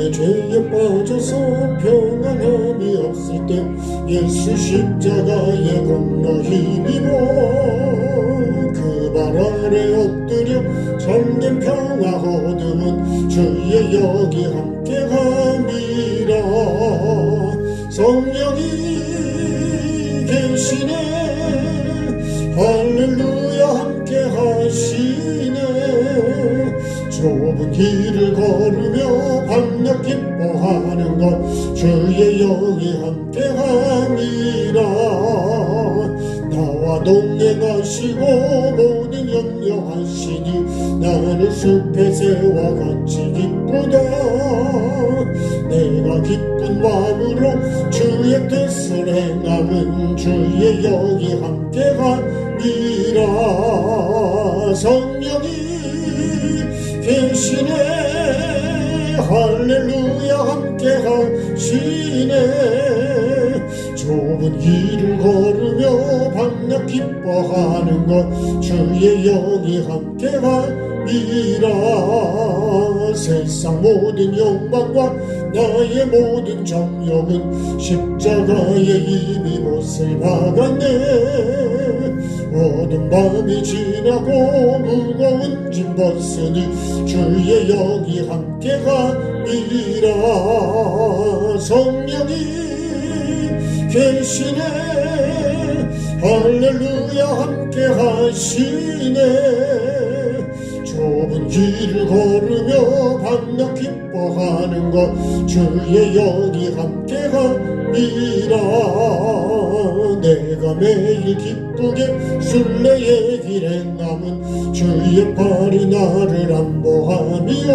전에 죄에 빠져서 평안함이 없을 때 예수 십자가의 공로 힘입어 그 발 아래 엎드려 참된 평화 얻음은 주의 영이 함께함이라. 성령이 계시네 할렐루야 함께하시네. 좁은 길을 걸으며 밤낮 기뻐하는 것 주의 영이 함께함이라. 나와 동행하시고 모든 염려하시니 나는 숲의 새와 같이 기쁘다. 내가 기쁜 마음으로 주의 뜻을 행함은 주의 영이 함께함이라. 성령이 계시네 할렐루야 함께하시네. 좁은 길을 걸으며 밤낮 기뻐하는 것 주의 영이 함께함이라. 세상 모든 욕망과 나의 모든 정욕은 십자가에 이미 못을 박았네. 어두운 밤이 지나고 무거운 짐 벗으니 주의 영이 함께함이라. 성령이 계시네 할렐루야 함께하시네. 좁은 길을 걸으며 밤낮 기뻐하는 것 주의 영이 함께함이라. 내가 매일 기쁘게 순례의 길 행함은 주의 팔이 나를 안보함이요.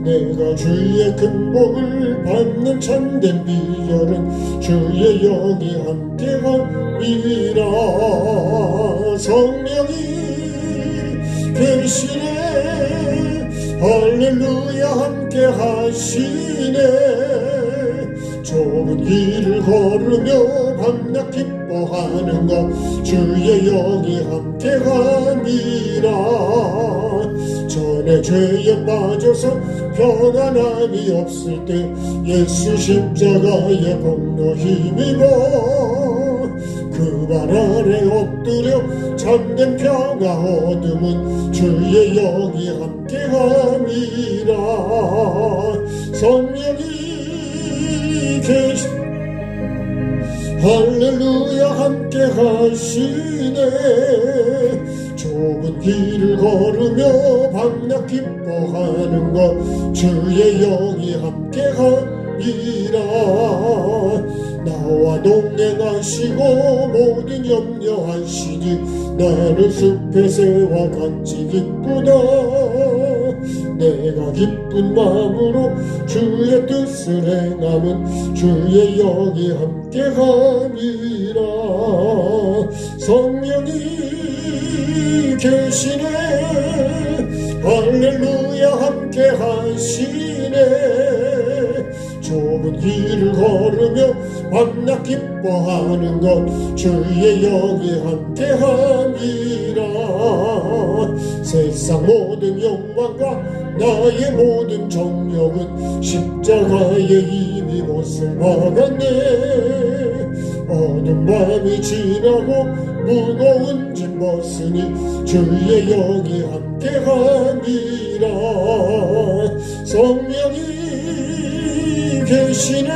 내가 주의 큰 복을 받는 참된 비결은 주의 영이 함께함이라. 성령이 계시네 할렐루야 함께하시네. 좁은 길을 걸으며 밤낮 기뻐하는 것 주의 영이 함께함이라. 전에 죄에 빠져서 평안함이 없을 때 예수 십자가의 공로 힘입어 그 발 아래 엎드려 참된 평화 얻음은 주의 영이 함께함이라. 성령이 계시 할렐루야 함께하시네. 좁은 길을 걸으며 밤낮 기뻐하는 것 주의 영이 함께함이라. 나와 동행하시고 모든 염려하시니 나는 숲의 새와 같이 기쁘다. 내가 기쁜 마음으로 주의 뜻을 행함은 주의 영이 함께함이라. 성령이 계시네 할렐루야 함께하시네. 좁은 길을 걸으며 밤낮 기뻐하는 것 주의 영이 함께함이라. 세상 모든 욕망과 나의 모든 정욕은 십자가에 이미 못을 박았네. 어두운 밤이 지나고 무거운 짐 벗으니 주의 영이 함께함이라. 성령이 계시네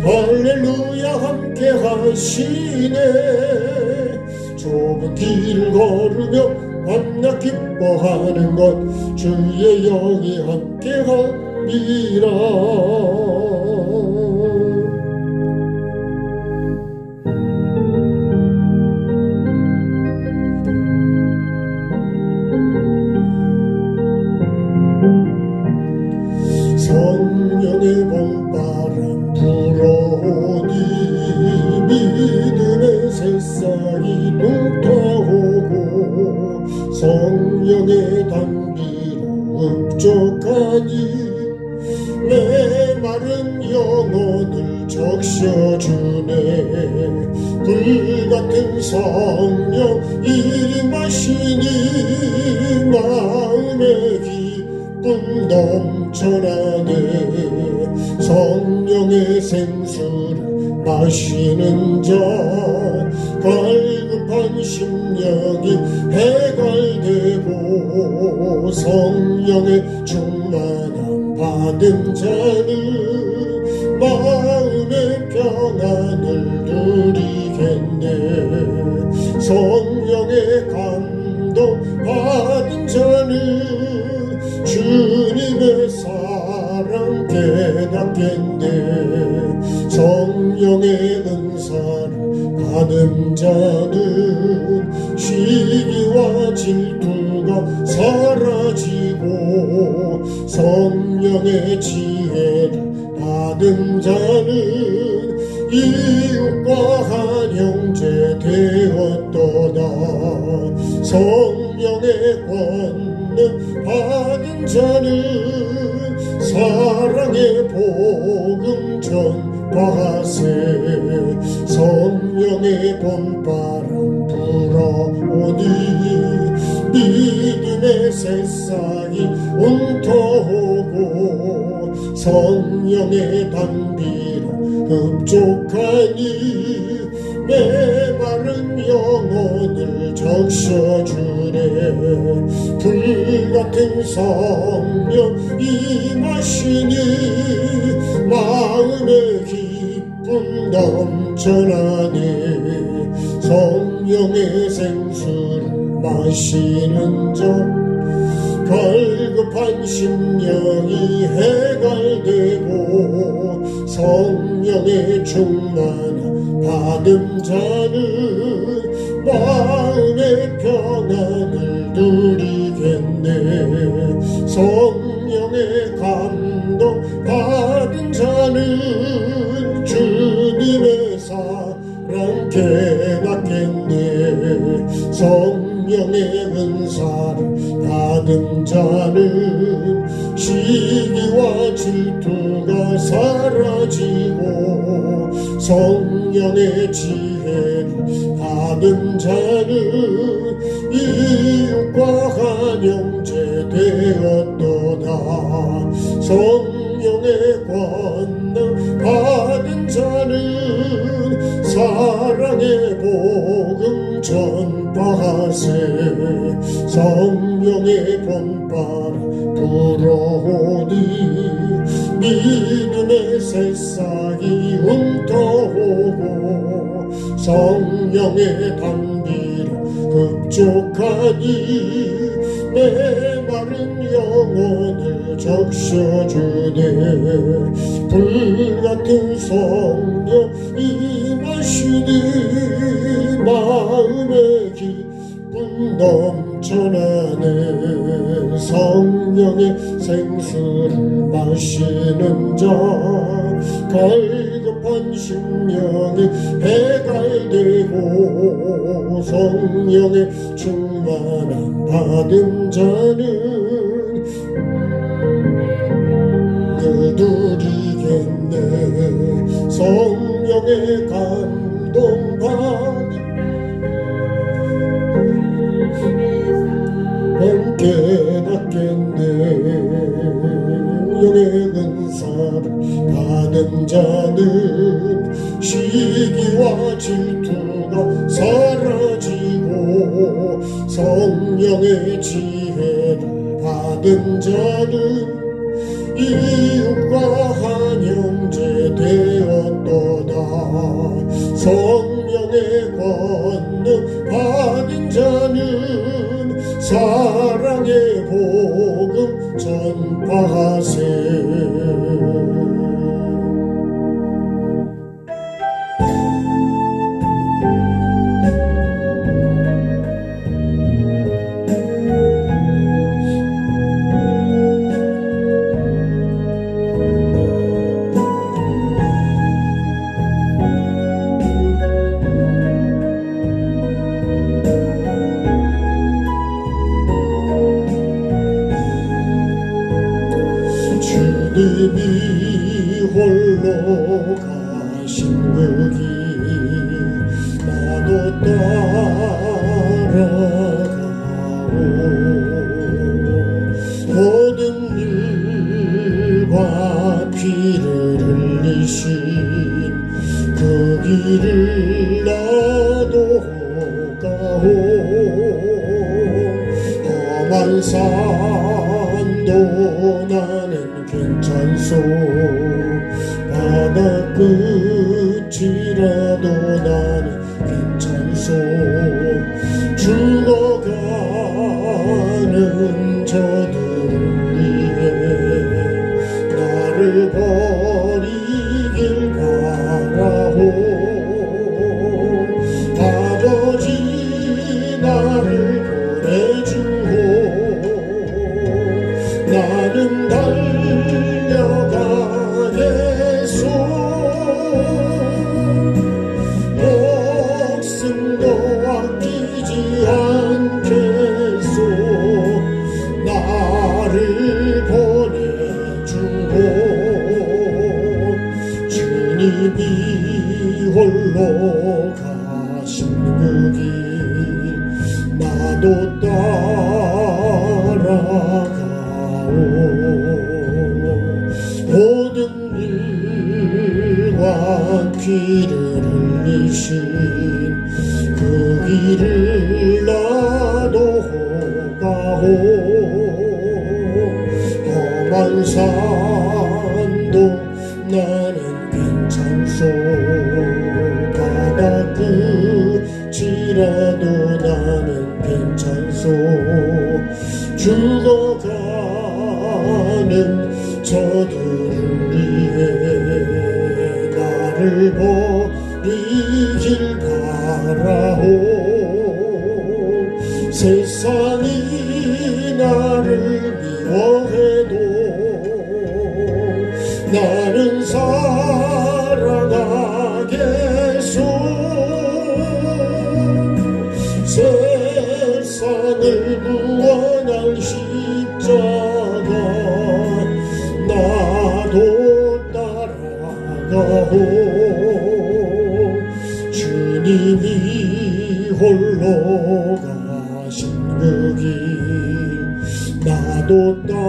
할렐루야 함께하시네. 좁은 길을 걸으며 밤낮 기뻐하는 것 주의 영이 함께함이라. 성령의 봄바람 불어오니 믿음의 새싹이 돋아오고 성령의 단비로 흡족하니 내 마른 영혼을 적셔주네. 불같은 성령 임하시니 마음의 기쁨 넘쳐나네. 성령의 생수를 마시는 자, 갈급한 심령이 해갈되고 성령의 충만함 받은 자는 마음의 평안을 누리겠네. 성령의 감동 받은 자는 주님의 사랑 깨닫겠네. 성령의 은사를 받은 자는 시기와 질투가 사라지고 성령의 지혜를 받은 자는 이웃과 한 형제 되었도다. 성령의 권능 받은 자는 사랑의 복음 전파하세. 성령의 봄바람 불어오니 믿음의 새싹이 움터오고 성령의 단비로 흡족하니 메마른 영혼을 적셔주네. 불같은 성령 임하시니 마음의 기쁨 넘쳐나네. 성령의 생수를 마시는 자, 갈급한 심령이 해갈되고 성령의 충만함 받은 자는 마음의 평안을 누리겠네. 성령의 감동 받은 자는 주님의 사랑 깨닫겠네. 성령의 은사를 받은 자는 시기와 질투가 사라지고 성령의 지혜를 받은 자는 이웃과 한 형제 되었도다. 성령의 권능 받은 자는 사랑의 복음 전파하세. 성령의 봄바람 불어오니 믿음의 새싹이 움터오고 성령의 단비로 흡족하니 메마른 영혼을 적셔주네. 불같은 성령 임하시니 마음의 기쁨 넘쳐나네. 성령의 생수를 마시는 자, 갈급한 심령이 해갈되고 성령의 충만함 받은 자는 늘 누리겠네. 성령의 감동 받은 깨닫겠네. 영의 은사를 받은 자는 시기와 질투가 사라지고 성령의 지혜를 받은 자는 이웃과 한 형제 되었도다. 성령의 권능 받은 자는 사랑의 복음 전파하세. 주님이 험한 산도 나는 괜찮소 바다 끝이라도 나는 괜찮소 죽어가는 저들을 위해 나를 버리길 바라오 아버지 나를 보내주오 나는 달려가겠소 목숨도 아끼지 않겠소 나를 보내주오 주님이 홀로 가신 그 길 나도 따라가오 모든 일과 피를 흘리신 그 길을 나도 가오 험한 산도 나는 괜찮소 바다 끝이라도 나는 괜찮소 죽어가는 저들을 위해 나를 버리길 바라오 세상이 나를 미워해도 나는 살아가겠소 세상을 구원할 십자가 나도 따라가오 주님이 홀로 가신 그 길 나도 따라가오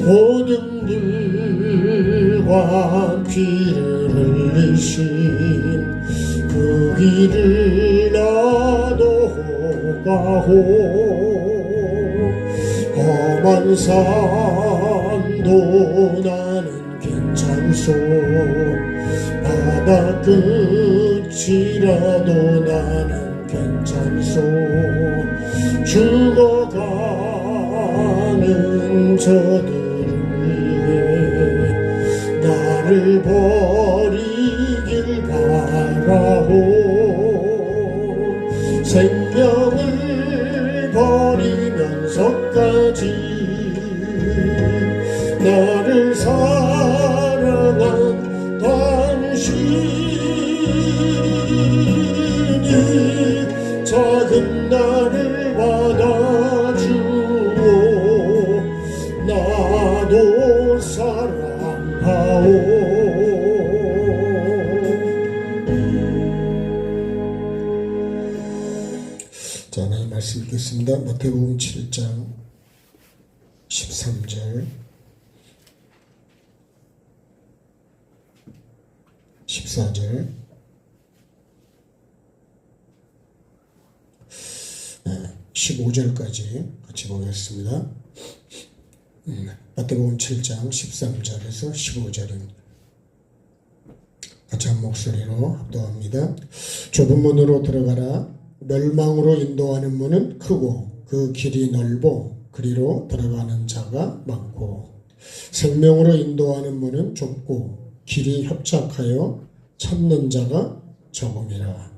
모든 일과 피를 흘리신 그 길을 나도 가오 험한 산도 나는 괜찮소 바다 끝이라도 나는 괜찮소 죽어가는 저들을 위해 나를 버리길 바라오 생명을 버리면서까지 나를 사랑한 당신이 작은 나를 받아주오 나도 사랑하오 자, 하나님 말씀 읽겠습니다. 마태복음 7장 13절 14절 15절까지 같이 보겠습니다. 마태복음 7장 13절에서 15절입니다. 같이 한 목소리로 합독합니다. 좁은 문으로 들어가라. 멸망으로 인도하는 문은 크고 그 길이 넓어 그리로 들어가는 자가 많고 생명으로 인도하는 문은 좁고 길이 협착하여 찾는 자가 적음이라.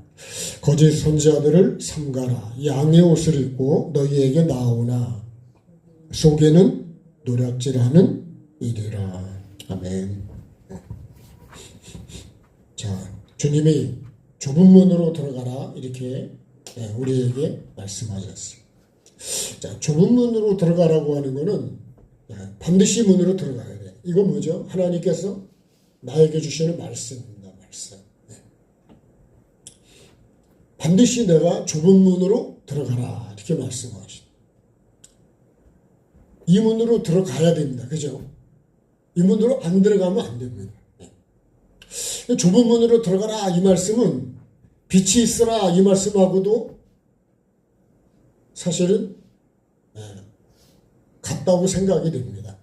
거짓 선지자들을 삼가라. 양의 옷을 입고 너희에게 나오나 속에는 노략질하는 일이라. 아멘. 자, 주님이 좁은 문으로 들어가라 이렇게 우리에게 말씀하셨습니다. 자, 좁은 문으로 들어가라고 하는 것은 반드시 문으로 들어가야 돼. 이거 뭐죠? 하나님께서 나에게 주시는 말씀입니다. 말씀. 반드시 내가 좁은 문으로 들어가라 이렇게 말씀하십니다. 이 문으로 들어가야 됩니다. 그죠? 이 문으로 안 들어가면 안 됩니다. 좁은 문으로 들어가라 이 말씀은 빛이 있으라 이 말씀하고도 사실은 같다고 생각이 됩니다.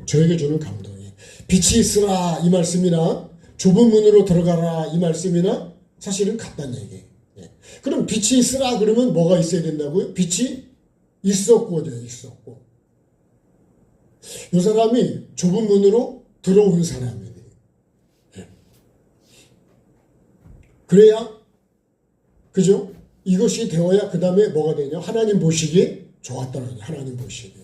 저에게 주는 감동이. 빛이 있으라 이 말씀이나 좁은 문으로 들어가라 이 말씀이나 사실은 같다는 얘기예요. 그럼 빛이 있으라 그러면 뭐가 있어야 된다고요? 빛이 있었고죠. 있었고. 이 사람이 좁은 문으로 들어온 사람이에요. 그래야 그죠? 이것이 되어야 그 다음에 뭐가 되냐? 하나님 보시기에 좋았다는 거예요. 하나님 보시기에.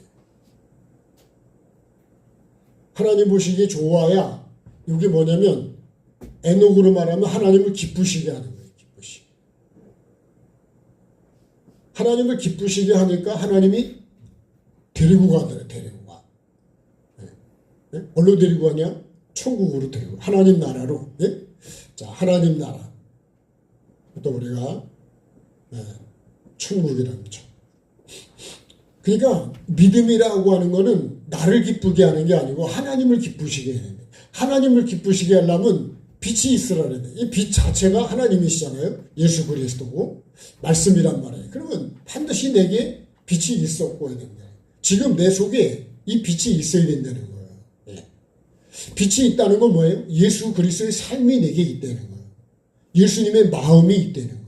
하나님 보시기에 좋아야 이게 뭐냐면 에녹으로 말하면 하나님을 기쁘시게 하는 거예요. 기쁘시게. 하나님을 기쁘시게 하니까 하나님이 데리고 가더래. 데리고 가. 네? 어디로 데리고 가냐? 천국으로 데리고 가. 하나님 나라로. 네? 자, 하나님 나라. 또 우리가 천국이라는 점. 그러니까 믿음이라고 하는 거는 나를 기쁘게 하는 게 아니고 하나님을 기쁘시게 해야 돼. 하나님을 기쁘시게 하려면 빛이 있으라는 데. 이 빛 자체가 하나님이시잖아요. 예수 그리스도고 말씀이란 말이에요. 그러면 반드시 내게 빛이 있었고 해야 된다. 지금 내 속에 이 빛이 있어야 된다는 거예요. 빛이 있다는 건 뭐예요? 예수 그리스도의 삶이 내게 있다는 거예요. 예수님의 마음이 있다는 거예요.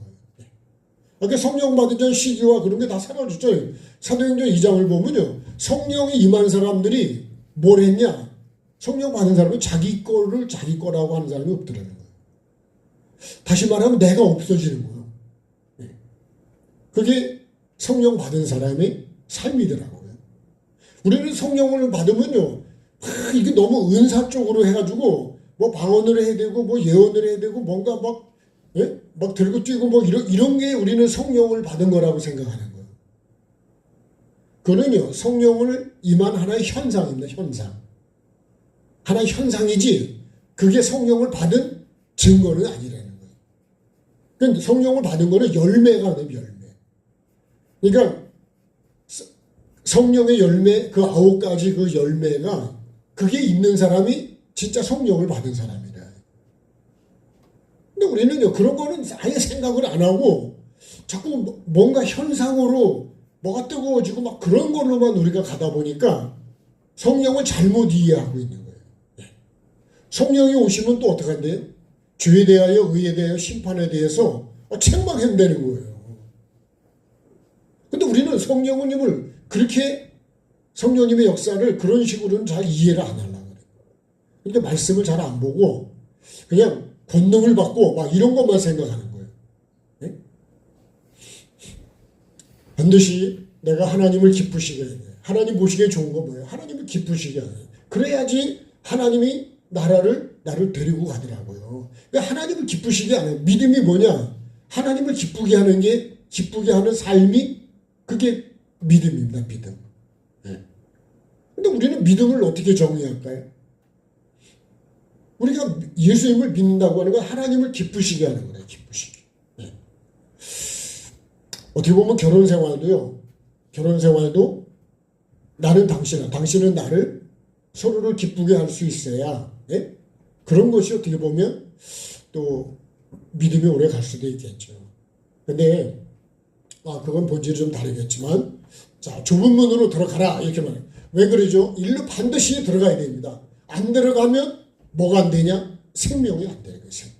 그러니까 성령 받은 전 시기와 그런 게 다 사라졌죠. 사도행전 2장을 보면요. 성령이 임한 사람들이 뭘 했냐? 성령 받은 사람은 자기 거를 자기 거라고 하는 사람이 없더라는 거예요. 다시 말하면 내가 없어지는 거예요. 그게 성령 받은 사람의 삶이더라고요. 우리는 성령을 받으면요. 이게 너무 은사 쪽으로 해가지고 뭐 방언을 해야 되고 뭐 예언을 해야 되고 뭔가 막 들고 뛰고 뭐 이런 게 우리는 성령을 받은 거라고 생각하는 거예요. 그거는요, 성령을 임한 하나의 현상입니다. 현상. 하나의 현상이지 그게 성령을 받은 증거는 아니라는 거예요. 그러니까 성령을 받은 거는 열매가 돼요. 열매. 그러니까 성령의 열매, 그 9가지 그 열매가 그게 있는 사람이 진짜 성령을 받은 사람이다. 근데 우리는요, 그런 거는 아예 생각을 안 하고 자꾸 뭔가 현상으로 뭐가 뜨거워지고 막 그런 걸로만 우리가 가다 보니까 성령을 잘못 이해하고 있는 거예요. 성령이 오시면 또 어떻게 한대요? 죄에 대하여, 의에 대하여, 심판에 대해서 책망한다는 거예요. 근데 우리는 성령님을 그렇게 성령님의 역사를 그런 식으로는 잘 이해를 안 하려고 그래요. 그러니까 말씀을 잘 안 보고 그냥 권능을 받고 막 이런 것만 생각하는 거예요. 네? 반드시 내가 하나님을 기쁘시게 해야 돼요. 하나님 보시기에 좋은 건 뭐예요? 하나님을 기쁘시게 하는 거예요. 그래야지 하나님이 나를 데리고 가더라고요. 그러니까 하나님을 기쁘시게 하는 믿음이 뭐냐? 하나님을 기쁘게 하는 게 기쁘게 하는 삶이 그게 믿음입니다. 믿음. 네. 근데 우리는 믿음을 어떻게 정의할까요? 우리가 예수님을 믿는다고 하는 건 하나님을 기쁘시게 하는 거예요. 기쁘시게. 네. 어떻게 보면 결혼 생활도요. 결혼 생활도 나는 당신은 나를 서로를 기쁘게 할 수 있어야 네? 그런 것이 어떻게 보면 또 믿음이 오래 갈 수도 있겠죠. 근데 그건 본질이 좀 다르겠지만 자, 좁은 문으로 들어가라 이렇게 말해요. 왜 그러죠? 일로 반드시 들어가야 됩니다. 안 들어가면 뭐가 안 되냐? 생명이 안 되는 거예요. 생명.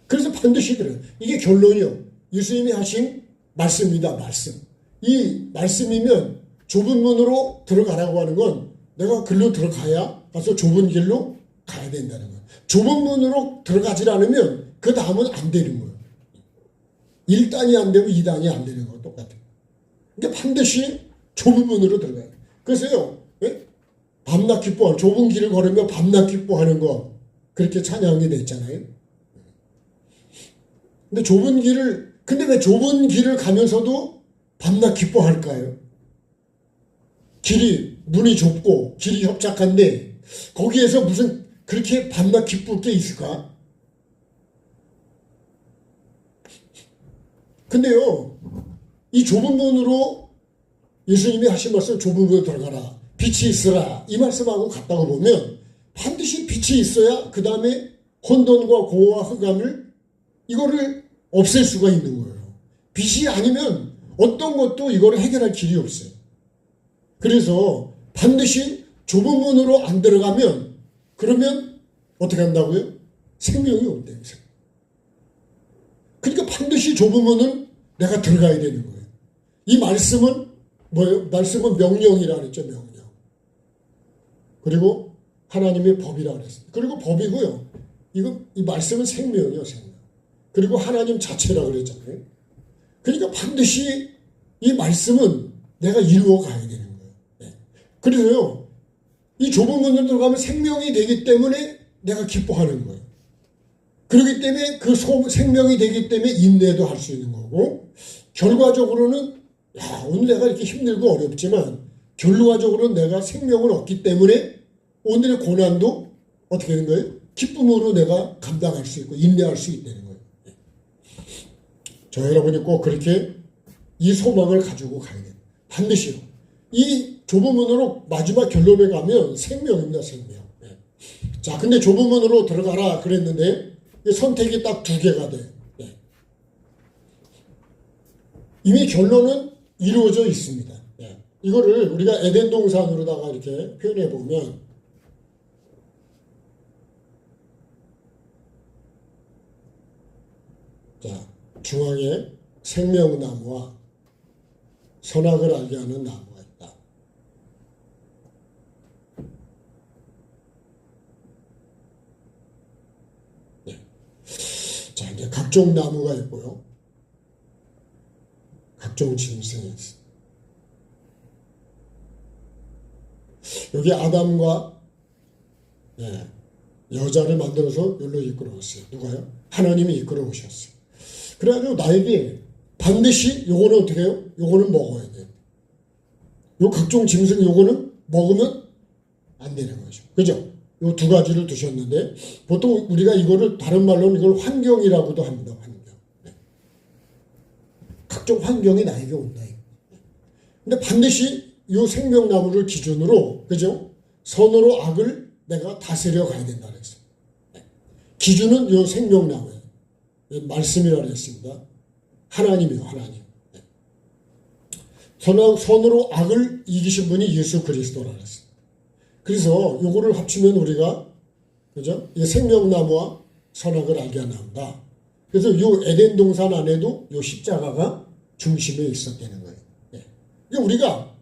그래서 반드시 들어가요. 이게 결론이요. 예수님이 하신 말씀입니다. 말씀. 이 말씀이면 좁은 문으로 들어가라고 하는 건 내가 글로 들어가야 가서 좁은 길로 가야 된다는 거예요. 좁은 문으로 들어가지 않으면 그 다음은 안 되는 거예요. 1단이 안 되고 2단이 안 되는 거 똑같아요. 그러니까 반드시 좁은 문으로 들어가요. 그래서요. 밤낮 기뻐하는 좁은 길을 걸으며 밤낮 기뻐하는 거 그렇게 찬양이 됐잖아요. 근데 왜 좁은 길을 가면서도 밤낮 기뻐할까요? 문이 좁고 길이 협착한데 거기에서 무슨 그렇게 밤낮 기쁠 게 있을까? 근데요, 이 좁은 문으로 예수님이 하신 말씀 좁은 문으로 들어가라. 빛이 있으라. 이 말씀하고 같다고 보면 반드시 빛이 있어야 그 다음에 혼돈과 공허와 흑암을 이거를 없앨 수가 있는 거예요. 빛이 아니면 어떤 것도 이거를 해결할 길이 없어요. 그래서 반드시 좁은 문으로 안 들어가면 그러면 어떻게 한다고요? 생명이 없대요. 그러니까 반드시 좁은 문은 내가 들어가야 되는 거예요. 이 말씀은 뭐예요? 말씀은 명령이라 그랬죠. 명령. 그리고 하나님의 법이라 그랬어요. 그리고 법이고요. 이 말씀은 생명이요. 생명. 그리고 하나님 자체라 그랬잖아요. 그러니까 반드시 이 말씀은 내가 이루어 가야 되는 거예요. 네. 그래서요. 이 좁은 문으로 들어가면 생명이 되기 때문에 내가 기뻐하는 거예요. 그렇기 때문에 그 생명이 되기 때문에 인내도 할 수 있는 거고, 결과적으로는 오늘 내가 이렇게 힘들고 어렵지만 결과적으로는 내가 생명을 얻기 때문에 오늘의 고난도 어떻게 되는 거예요? 기쁨으로 내가 감당할 수 있고 인내할 수 있다는 거예요. 저 여러분이 꼭 그렇게 이 소망을 가지고 가야 돼요. 반드시요. 이 좁은 문으로 마지막 결론에 가면 생명입니다. 생명. 자, 근데 좁은 문으로 들어가라 그랬는데 선택이 딱 두 개가 돼요. 이미 결론은 이루어져 있습니다. 이거를 우리가 에덴 동산으로다가 이렇게 표현해 보면, 자, 중앙에 생명나무와 선악을 알게 하는 나무가 있다. 자, 이제 각종 나무가 있고요. 각종 짐승이 있어요. 여기 아담과 여자를 만들어서 여기로 이끌어왔어요. 누가요? 하나님이 이끌어오셨어요. 그래가지고 나에게 반드시 요거는 어떻게 해요? 요거는 먹어야 돼요. 요 각종 짐승 요거는 먹으면 안 되는 거죠. 그죠? 요 두 가지를 두셨는데 보통 우리가 이거를 다른 말로는 이걸 환경이라고도 합니다. 환경. 각종 환경이 나에게 온다. 근데 반드시 요 생명나무를 기준으로, 그죠? 선으로 악을 내가 다스려 가야 된다 그랬어요. 기준은 요 생명나무예요. 말씀이라고 했습니다. 하나님이요, 하나님. 선으로 악을 이기신 분이 예수 그리스도라고 했어요. 그래서 요거를 합치면 우리가, 그죠? 이 생명나무와 선악을 알게 한다. 그래서 요 에덴 동산 안에도 요 십자가가 중심에 있었다는 거예요. 그러니까 우리가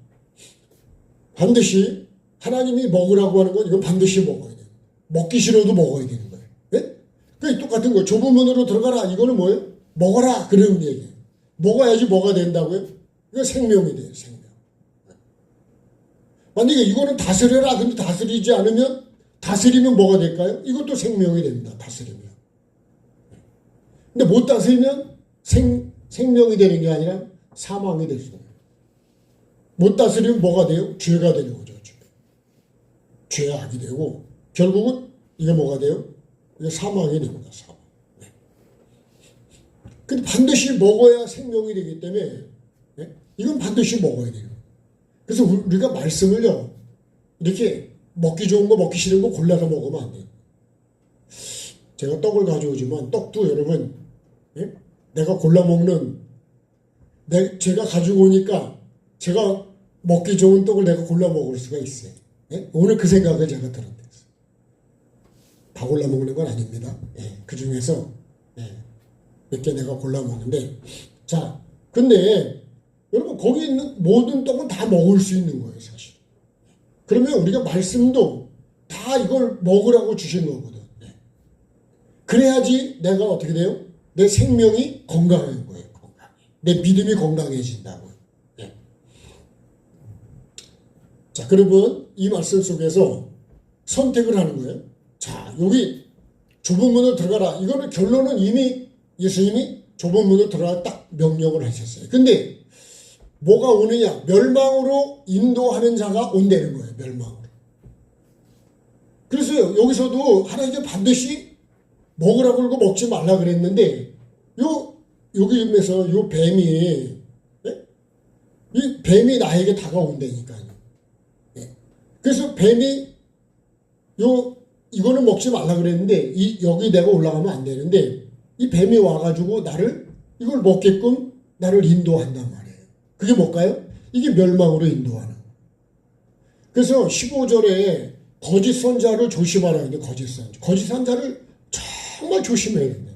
반드시 하나님이 먹으라고 하는 건 이건 반드시 먹어야 돼요. 먹기 싫어도 먹어야 되는 거예요. 네? 그게 똑같은 거예요. 좁은 문으로 들어가라. 이거는 뭐예요? 먹어라. 그런 얘기예요. 먹어야지 뭐가 된다고요? 이거 생명이 돼요. 생명. 만약에 이거는 다스려라. 근데 다스리지 않으면, 다스리면 뭐가 될까요? 이것도 생명이 됩니다. 다스리면. 근데 못 다스리면 생명이 되는 게 아니라 사망이 될 수 있어요. 못 다스리면 뭐가 돼요? 죄가 되는 거죠. 죄악이 되고 결국은 이게 뭐가 돼요? 이게 사망이 됩니다. 사망. 근데 반드시 먹어야 생명이 되기 때문에 이건 반드시 먹어야 돼요. 그래서 우리가 말씀을요 이렇게 먹기 좋은 거 먹기 싫은 거 골라서 먹으면 안 돼요. 제가 떡을 가져오지만 떡도 여러분 내가 골라 먹는 제가 가지고 오니까 제가 먹기 좋은 떡을 내가 골라 먹을 수가 있어요. 오늘 그 생각을 제가 들었어요. 다 골라 먹는 건 아닙니다. 그 중에서 몇 개 내가 골라 먹는데, 자, 근데 여러분 거기 있는 모든 떡은 다 먹을 수 있는 거예요, 사실. 그러면 우리가 말씀도 다 이걸 먹으라고 주신 거거든. 그래야지 내가 어떻게 돼요? 내 생명이 건강한 거예요. 내 믿음이 건강해진다고요. 자, 그러면 이 말씀 속에서 선택을 하는 거예요. 자, 여기 좁은 문으로 들어가라. 이거는 결론은 이미 예수님이 좁은 문으로 들어가라 딱 명령을 하셨어요. 근데 뭐가 오느냐? 멸망으로 인도하는 자가 온다는 거예요. 멸망으로. 그래서 여기서도 하나님께 반드시 먹으라고 그러고 먹지 말라 그랬는데 여기에서 요 뱀이 이 뱀이 나에게 다가온다니까요. 그래서 뱀이 이거는 먹지 말라 그랬는데 여기 내가 올라가면 안 되는데 이 뱀이 와가지고 나를 이걸 먹게끔 나를 인도한단 말이에요. 그게 뭘까요? 이게 멸망으로 인도하는. 그래서 15절에 거짓 선자를 조심하라 했는데 거짓 선자. 거짓 선자를 정말 조심해야 된다.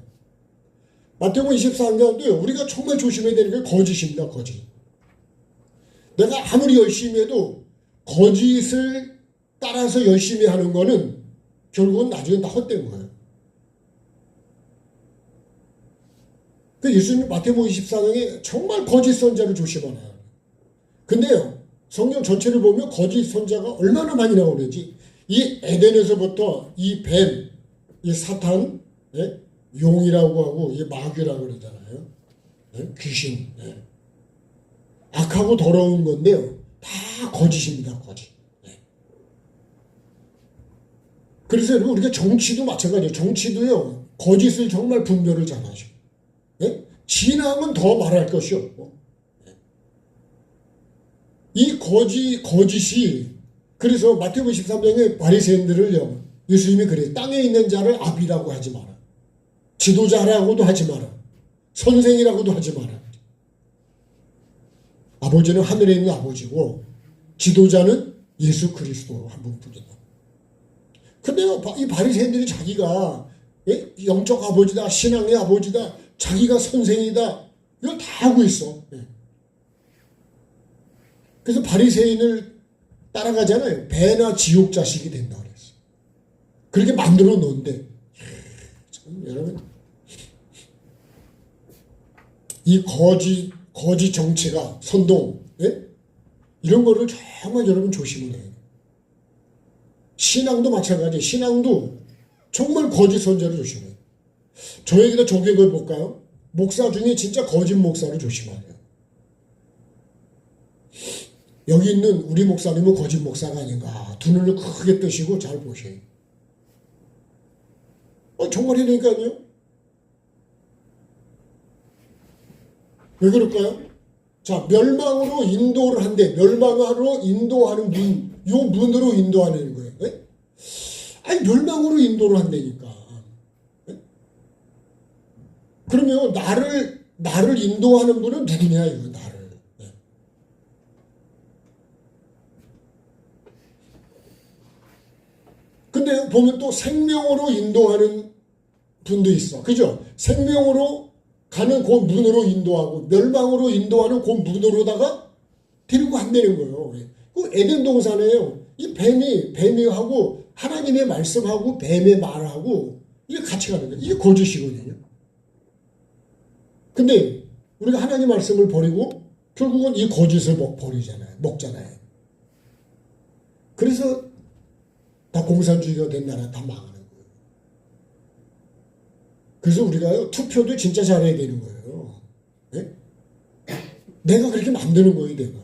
마태복음 24장도 우리가 정말 조심해야 되는 게 거짓입니다. 거짓. 내가 아무리 열심히 해도 거짓을 따라서 열심히 하는 거는 결국은 나중에 다 헛된 거예요. 그 예수님 마태복음 24장에 정말 거짓 선자를 조심하라. 근데요, 성경 전체를 보면 거짓 선자가 얼마나 많이 나오는지, 이 에덴에서부터 이 뱀, 이 사탄, 예? 용이라고 하고 이 마귀라고 그러잖아요. 예? 귀신. 예? 악하고 더러운 건데요, 다 거짓입니다. 거짓. 예. 그래서 여러분, 우리가 정치도 마찬가지예요. 정치도요, 거짓을 정말 분별을 잘하셔. 예? 진함은 더 말할 것이 없고, 이 거짓이, 그래서 마태복음 13장에 바리새인들을요, 예수님이 그래요. 땅에 있는 자를 아비라고 하지 마라. 지도자라고도 하지 마라. 선생이라고도 하지 마라. 아버지는 하늘에 있는 아버지고 지도자는 예수 그리스도 한 분뿐이다. 근데요, 이 바리새인들이 자기가 영적 아버지다, 신앙의 아버지다, 자기가 선생이다, 이걸 다 하고 있어. 그래서 바리새인을 따라가잖아요. 배나 지옥 자식이 된다 그랬어. 그렇게 만들어 놓은데, 참 여러분, 이 거짓 정치가 선동, 예? 이런 거를 정말 여러분 조심을 해요. 신앙도 마찬가지예요. 신앙도 정말 거짓 선자를 조심해요. 저에게도 적용을 볼까요? 목사 중에 진짜 거짓 목사를 조심하래요. 여기 있는 우리 목사님은 거짓 목사가 아닌가. 두 눈을 크게 뜨시고 잘 보셔요. 정말이니까요. 왜 그럴까요? 자, 멸망으로 인도를 한대. 멸망으로 인도하는 문, 요 문으로 인도하는 거예요. 네? 아니, 멸망으로 인도를 한다니까. 네? 그러면 나를 인도하는 분은 누구냐, 이거, 나를. 근데 보면 또 생명으로 인도하는 분도 있어. 그죠? 생명으로 가는 그 문으로 인도하고 멸망으로 인도하는 그 문으로다가 데리고 간다는 거예요. 그 에덴 동산에요. 이 뱀이하고 하나님의 말씀하고 뱀의 말하고 이게 같이 가는 거예요. 이게 거짓이거든요. 근데 우리가 하나님 말씀을 버리고 결국은 이 거짓을 먹잖아요. 그래서 다 공산주의가 된 나라 다 망하는 거예요. 그래서 우리가 투표도 진짜 잘해야 되는 거예요. 네? 내가 그렇게 만드는 거예요, 내가.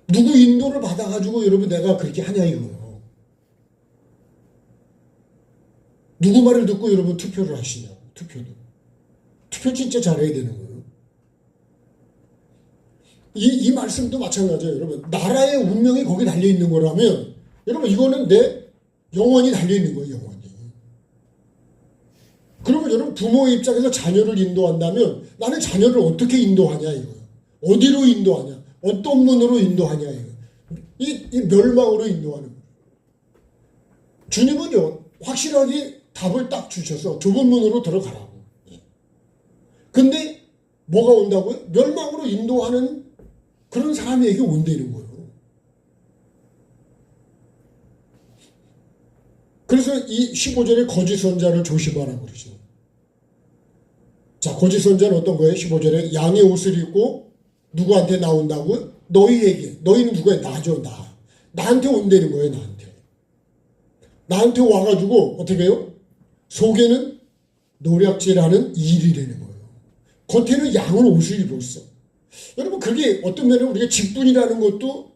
누구 인도를 받아가지고 여러분 내가 그렇게 하냐 이거예요. 누구 말을 듣고 여러분 투표를 하시냐고, 투표 진짜 잘해야 되는 거예요. 이 말씀도 마찬가지예요. 여러분, 나라의 운명이 거기 달려있는 거라면, 여러분, 이거는 내 영원히 달려있는 거예요, 영원히. 그러면 여러분, 부모의 입장에서 자녀를 인도한다면, 나는 자녀를 어떻게 인도하냐, 이거예요. 어디로 인도하냐, 어떤 문으로 인도하냐, 이거예요. 이 멸망으로 인도하는 거예요. 주님은요, 확실하게 답을 딱 주셔서 좁은 문으로 들어가라고. 근데, 뭐가 온다고요? 멸망으로 인도하는 그런 사람에게 온다는 거예요. 그래서 이 15절에 거짓 선자를 조심하라고 그러죠. 자, 거짓 선자는 어떤 거예요? 15절에 양의 옷을 입고 누구한테 나온다고요? 너희에게. 너희는 누구예요? 나죠, 나. 나한테 온다는 거예요, 나한테. 나한테 와가지고 어떻게 해요? 속에는 노략질하는 일이라는 거예요. 겉에는 양의 옷을 입었어. 여러분, 그게 어떤 면에 우리가 직분이라는 것도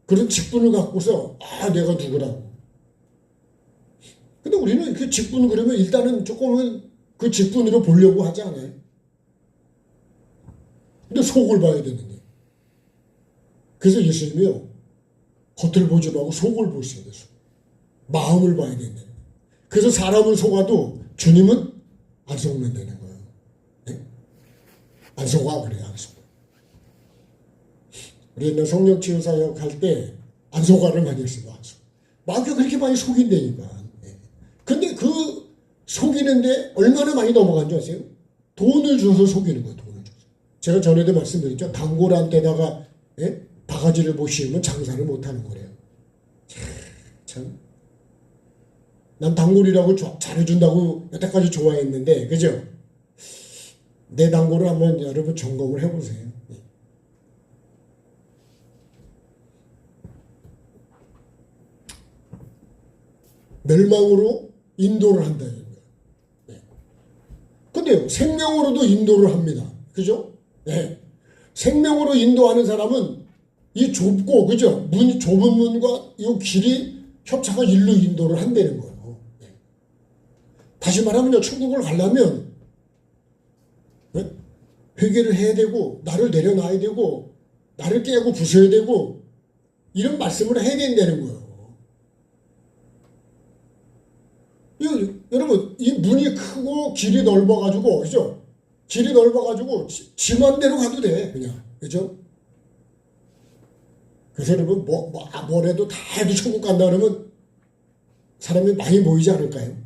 그런 직분을 갖고서 내가 누구라고. 근데 우리는 그 직분을 그러면 일단은 조금은 그 직분으로 보려고 하지 않아요? 근데 속을 봐야 되는데. 그래서 예수님이요, 겉을 보지 말고 속을 보셔야 돼요. 마음을 봐야 된다. 그래서 사람을 속아도 주님은 안 속는다는 거예요. 네? 안 속아 그래요. 안 속아. 우리 옛날 성령치유사역 할 때 안 속아를 많이 했어요. 안 속아. 마귀가 그렇게 많이 속인다니까. 네. 근데 그 속이는데 얼마나 많이 넘어간 줄 아세요? 돈을 줘서 속이는 거예요. 돈을 줘서. 제가 전에도 말씀드렸죠. 단골한테다가 예? 바가지를 못 씌우면 장사를 못하는 거래요. 참. 난 단골이라고 잘해준다고 여태까지 좋아했는데, 그죠? 내 단골을 한번 여러분 점검을 해보세요. 멸망으로 인도를 한다는 거예요. 네. 근데요, 생명으로도 인도를 합니다. 그죠? 네. 생명으로 인도하는 사람은 이 좁고, 그죠? 좁은 문과 이 길이 협착한 일로 인도를 한다는 거예요. 네. 다시 말하면요, 천국을 가려면, 네? 회개를 해야 되고, 나를 내려놔야 되고, 나를 깨고 부숴야 되고, 이런 말씀을 해야 된다는 거예요. 여러분, 이 문이 크고 길이 넓어가지고, 그죠? 길이 넓어가지고, 지 맘대로 가도 돼, 그냥. 그죠? 그래서 여러분, 뭐래도 다 해도 천국 간다 그러면 사람이 많이 모이지 않을까요?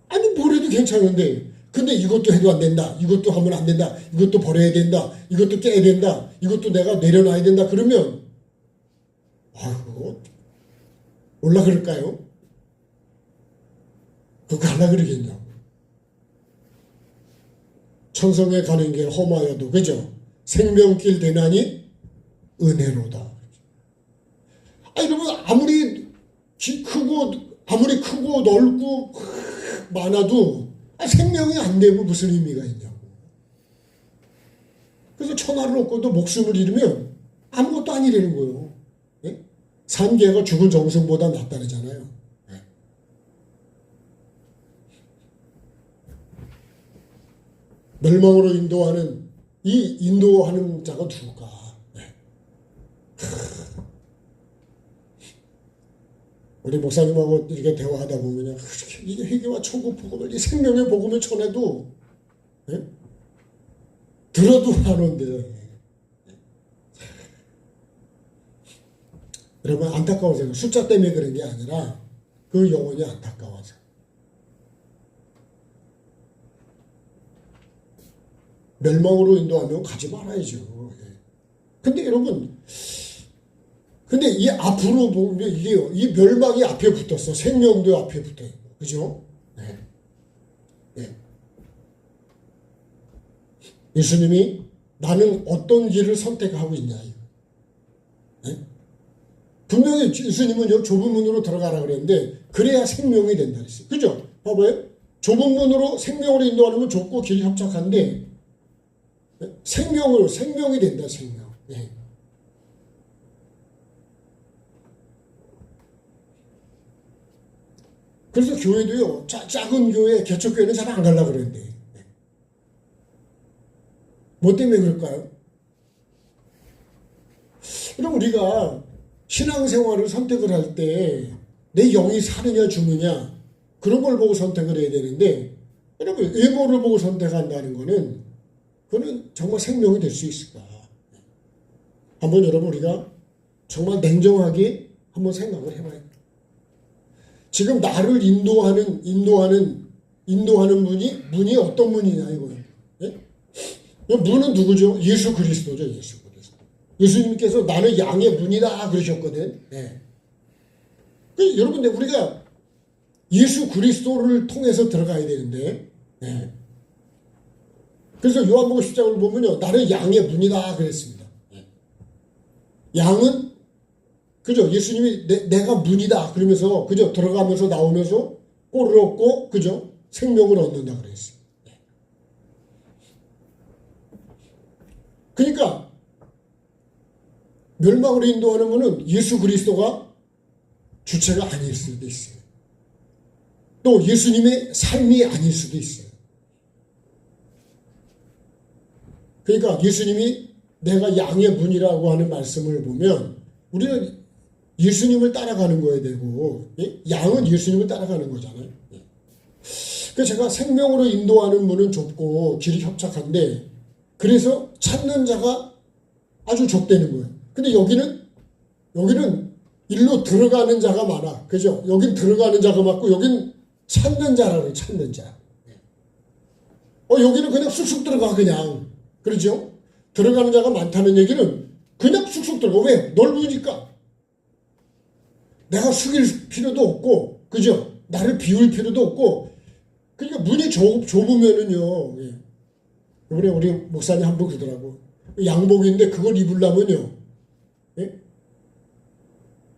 아니, 뭐래도 괜찮은데, 근데 이것도 해도 안 된다, 이것도 하면 안 된다, 이것도 버려야 된다, 이것도 깨야 된다, 이것도 내가 내려놔야 된다, 그러면, 아이고, 올라 그럴까요? 그거 가려 그러겠냐고. 천성에 가는 길 험하여도, 그죠? 생명길 대난이 은혜로다. 여러분, 아무리 크고 넓고 많아도 생명이 안 되면 무슨 의미가 있냐고. 그래서 천하를 얻고도 목숨을 잃으면 아무것도 아니라는 거예요. 예? 산 개가 죽은 정성보다 낫다잖아요. 예. 멸망으로 인도하는 이 인도하는 자가 누굴까? 예. 우리 목사님하고 이렇게 대화하다 보면 이게 회개와 천국 복음을 이 생명의 복음을 전해도 예? 들어도 안 온대. 여러분 안타까워서 숫자 때문에 그런 게 아니라 그 영혼이 안타까워서. 멸망으로 인도하면 가지 말아야죠. 근데 여러분, 근데 이 앞으로 보면 이게요, 이 멸망이 앞에 붙었어. 생명도 앞에 붙어 있고, 그죠? 네. 네. 예수님이 나는 어떤 길을 선택하고 있냐. 네? 분명히 예수님은 요 좁은 문으로 들어가라 그랬는데, 그래야 생명이 된다 그랬어요. 그죠? 봐봐요. 좁은 문으로 생명으로 인도하려면 좁고 길이 협착한데, 생명이 된다, 생명. 네. 그래서 교회도요, 작은 교회, 개척교회는 잘 안 가려고 그러는데. 네. 뭐 때문에 그럴까요? 그럼 우리가 신앙생활을 선택을 할 때 내 영이 사느냐 죽느냐 그런 걸 보고 선택을 해야 되는데, 여러분 외모를 보고 선택한다는 거는 그거는 정말 생명이 될 수 있을까? 한번 여러분 우리가 정말 냉정하게 한번 생각을 해봐요. 지금 나를 인도하는 문이 어떤 문이냐 이거예요. 예? 문은 누구죠? 예수 그리스도죠. 예수 그리스도. 예수님께서 나는 양의 문이다 그러셨거든. 예. 여러분들 우리가 예수 그리스도를 통해서 들어가야 되는데, 예. 그래서 요한복음 10장을 보면요, 나는 양의 문이다 그랬습니다. 예. 양은 그죠? 예수님이 내가 문이다 그러면서 그죠? 들어가면서 나오면서 꼴을 얻고 그죠? 생명을 얻는다 그랬어요. 예. 그러니까 멸망으로 인도하는 분은 예수 그리스도가 주체가 아닐 수도 있어요. 또 예수님의 삶이 아닐 수도 있어요. 그러니까 예수님이 내가 양의 문이라고 하는 말씀을 보면 우리는 예수님을 따라가는 거야 되고, 예? 양은 예수님을 따라가는 거잖아요. 예. 그래서 제가 생명으로 인도하는 문은 좁고 길이 협착한데, 그래서 찾는 자가 아주 좁다는 거예요. 근데 여기는 일로 들어가는 자가 많아. 그죠? 여긴 들어가는 자가 많고, 여긴 찾는 자라고, 찾는 자. 여기는 그냥 쑥쑥 들어가, 그냥. 그러죠? 들어가는 자가 많다는 얘기는 그냥 쑥쑥 들어가. 왜? 넓으니까. 내가 숙일 필요도 없고, 그죠? 나를 비울 필요도 없고, 그러니까 문이 좁으면은요, 예. 이번에 우리 목사님 한 분 그러더라고. 양복인데 그걸 입으려면요, 예?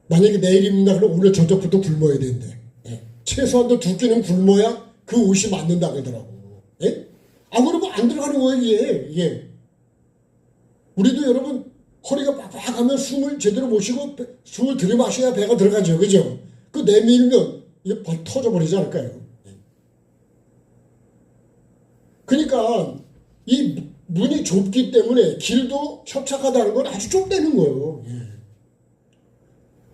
만약에 내일 입는다 그러면 오늘 저녁부터 굶어야 된대. 예. 최소한도 2끼는 굶어야 그 옷이 맞는다 그러더라고. 예? 그러면 안 들어가는 거예요, 이게. 우리도 여러분, 허리가 빡빡하면 숨을 제대로 못 쉬고 숨을 들이마셔야 배가 들어가죠. 그죠? 그 내밀면 이게 터져버리지 않을까요? 그러니까 이 문이 좁기 때문에 길도 협착하다는 건 아주 좁다는 거예요.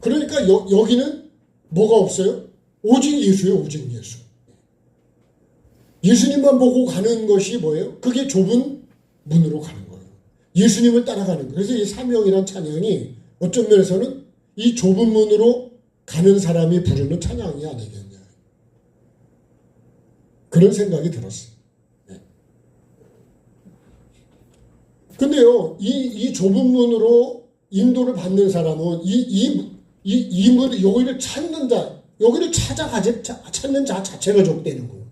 그러니까 여기는 뭐가 없어요? 오직 예수예요. 오직 예수. 예수님만 보고 가는 것이 뭐예요? 그게 좁은 문으로 가는 거예요. 예수님을 따라가는 거예요. 그래서 이 사명이란 찬양이 어떤 면에서는 이 좁은 문으로 가는 사람이 부르는 찬양이 아니겠냐. 그런 생각이 들었어요. 근데요, 이 좁은 문으로 인도를 받는 사람은 이 문, 여기를 찾는 자, 여기를 찾는 자 자체가 좁다는 거예요.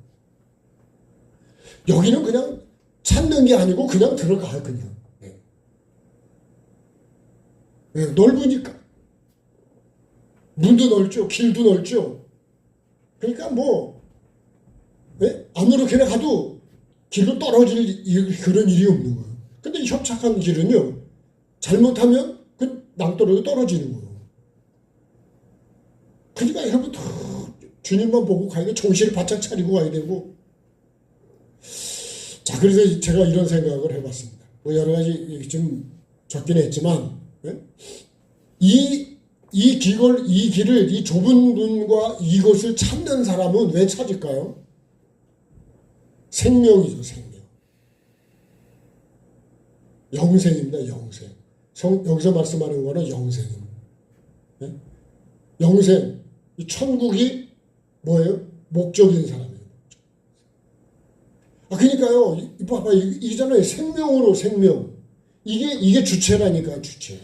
여기는 그냥 찾는 게 아니고 그냥 들어가요, 그냥. 네, 넓으니까. 문도 넓죠, 길도 넓죠. 그러니까 아무렇게나 가도 길로 떨어질 그런 일이 없는 거예요. 근데 이 협착한 길은요, 잘못하면 그 낭떠러기 떨어지는 거예요. 그러니까 여러분 주님만 보고 가야 돼. 정신을 바짝 차리고 가야 되고. 자, 그래서 제가 이런 생각을 해봤습니다. 여러 가지 좀 적긴 했지만, 이 길을, 이 좁은 문과 이것을 찾는 사람은 왜 찾을까요? 생명이죠, 생명. 영생입니다, 영생. 여기서 말씀하는 거는 영생입니다. 영생, 이 천국이 뭐예요? 목적인 사람이에요. 그러니까요, 봐봐, 이잖아요. 생명으로 생명. 이게 주체라니까, 주체.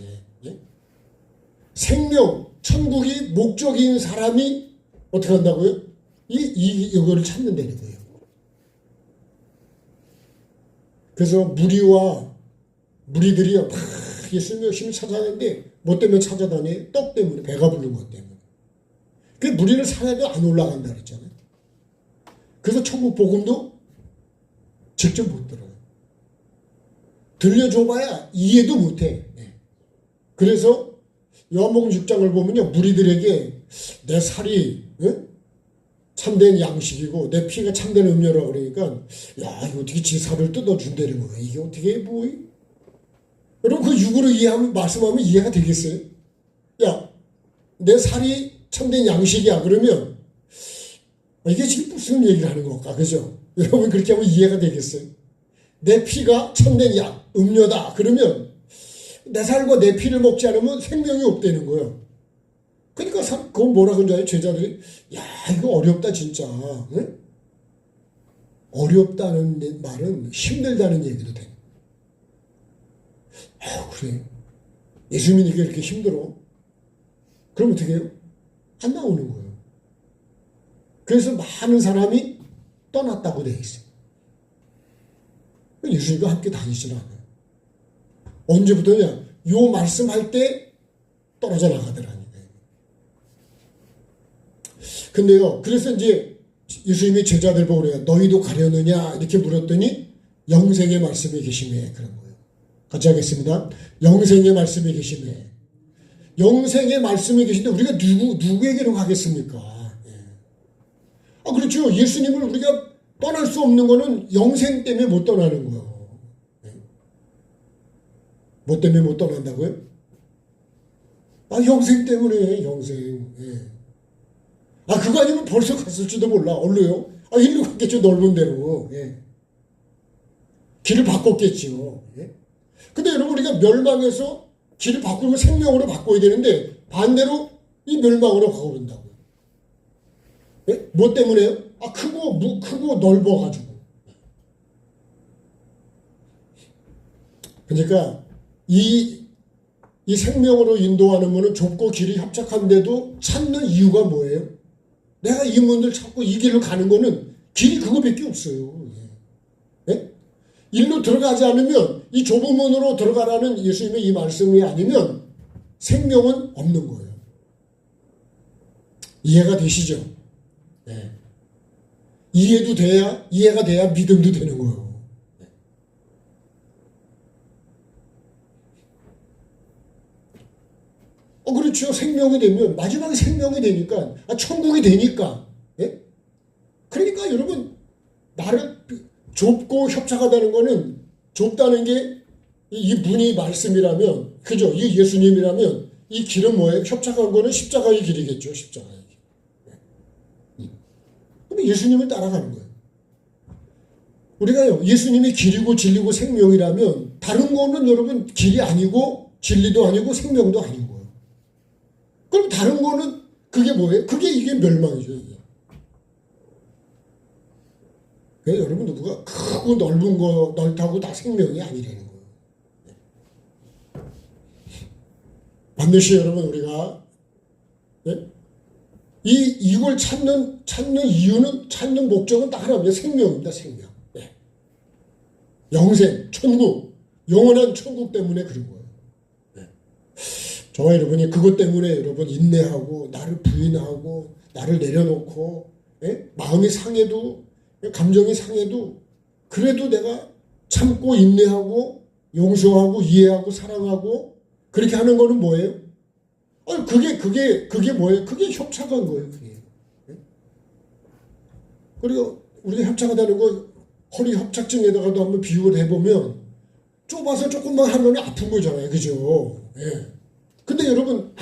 생명, 천국이 목적인 사람이 어떻게 한다고요? 이거를 찾는다는 거예요. 그래서 무리들이요, 막 예수님 열심히 찾아다니는데, 뭐 때문에 찾아다녀요? 떡 때문에, 배가 부른 것 때문에. 그 무리를 사야도 안 올라간다 그랬잖아요. 그래서 천국 복음도 직접 못 들어요. 들려줘봐야 이해도 못해. 그래서 요한복음 6장을 보면요, 무리들에게 내 살이 참된 양식이고 내 피가 참된 음료라고 그러니까, 야, 이거 어떻게 지 살을 뜯어준다는 거야. 이게 어떻게 여러분 그 육으로 말씀하면 이해가 되겠어요? 야, 내 살이 참된 양식이야. 그러면 이게 지금 무슨 얘기를 하는 걸까? 그죠? 여러분 그렇게 하면 이해가 되겠어요? 내 피가 참된 음료다. 그러면 내 살과 내 피를 먹지 않으면 생명이 없다는 거예요. 그러니까 그건 뭐라 그러잖아요. 제자들이, 야, 이거 어렵다 진짜. 응? 어렵다는 말은 힘들다는 얘기도 돼. 그래. 예수 믿는 게 이렇게 힘들어? 그럼 어떻게 해요? 안 나오는 거예요. 그래서 많은 사람이 떠났다고 되어 있어요. 예수님과 함께 다니지는 않아요. 언제부터냐? 요 말씀할 때 떨어져 나가더라니까요. 근데요, 그래서 이제 예수님이 제자들 보고 그래요. 너희도 가려느냐? 이렇게 물었더니 영생의 말씀이 계시네. 그런 거예요. 같이 하겠습니다. 영생의 말씀이 계시네. 영생의 말씀이 계신데 우리가 누구에게로 가겠습니까? 그렇죠. 예수님을 우리가 떠날 수 없는 거는 영생 때문에 못 떠나는 거예요. 뭐 때문에 못 떠난다고요? 아, 영생 때문에, 영생. 예. 아, 그거 아니면 벌써 갔을지도 몰라. 얼로요? 아, 일로 갔겠죠, 넓은 데로. 예. 길을 바꿨겠지요. 예. 근데 여러분, 우리가 멸망해서 길을 바꾸면 생명으로 바꿔야 되는데, 반대로 이 멸망으로 가버린다고요. 예? 뭐 때문에요? 아, 크고 넓어가지고. 그러니까, 이 생명으로 인도하는 문은 좁고 길이 협착한데도 찾는 이유가 뭐예요? 내가 이 문을 찾고 이 길로 가는 거는 길이 그거밖에 없어요. 예? 일로 들어가지 않으면 이 좁은 문으로 들어가라는 예수님의 이 말씀이 아니면 생명은 없는 거예요. 이해가 되시죠? 예. 이해가 돼야 믿음도 되는 거예요. 그렇죠. 생명이 되면, 마지막에 생명이 되니까, 천국이 되니까. 예? 그러니까 여러분, 나를 좁고 협착하다는 거는, 좁다는 게 이 문이 말씀이라면, 그죠? 이 예수님이라면, 이 길은 뭐예요? 협착한 거는 십자가의 길이겠죠. 십자가의 길. 그럼 예수님을 따라가는 거예요. 우리가요, 예수님이 길이고 진리고 생명이라면, 다른 거는 여러분, 길이 아니고, 진리도 아니고, 생명도 아니고. 그럼 다른 거는 그게 뭐예요? 이게 멸망이죠. 이게. 그래서 여러분 누구가 크고 넓은 거 넓다고 다 생명이 아니라는 거예요. 반드시 여러분 우리가 이걸 찾는 이유는 찾는 목적은 딱 하나입니다. 생명입니다. 생명. 영생, 천국, 영원한 천국 때문에 그런 거예요. 저와 여러분이 그것 때문에 여러분 인내하고 나를 부인하고 나를 내려놓고 마음이 상해도 감정이 상해도 그래도 내가 참고 인내하고 용서하고 이해하고 사랑하고 그렇게 하는 거는 뭐예요? 그게 뭐예요? 그게 협착한 거예요. 그게. 그리고 우리가 협착하다는 거 허리 협착증에다가도 한번 비유를 해보면 좁아서 조금만 하면 아픈 거잖아요. 그죠? 예. 근데 여러분,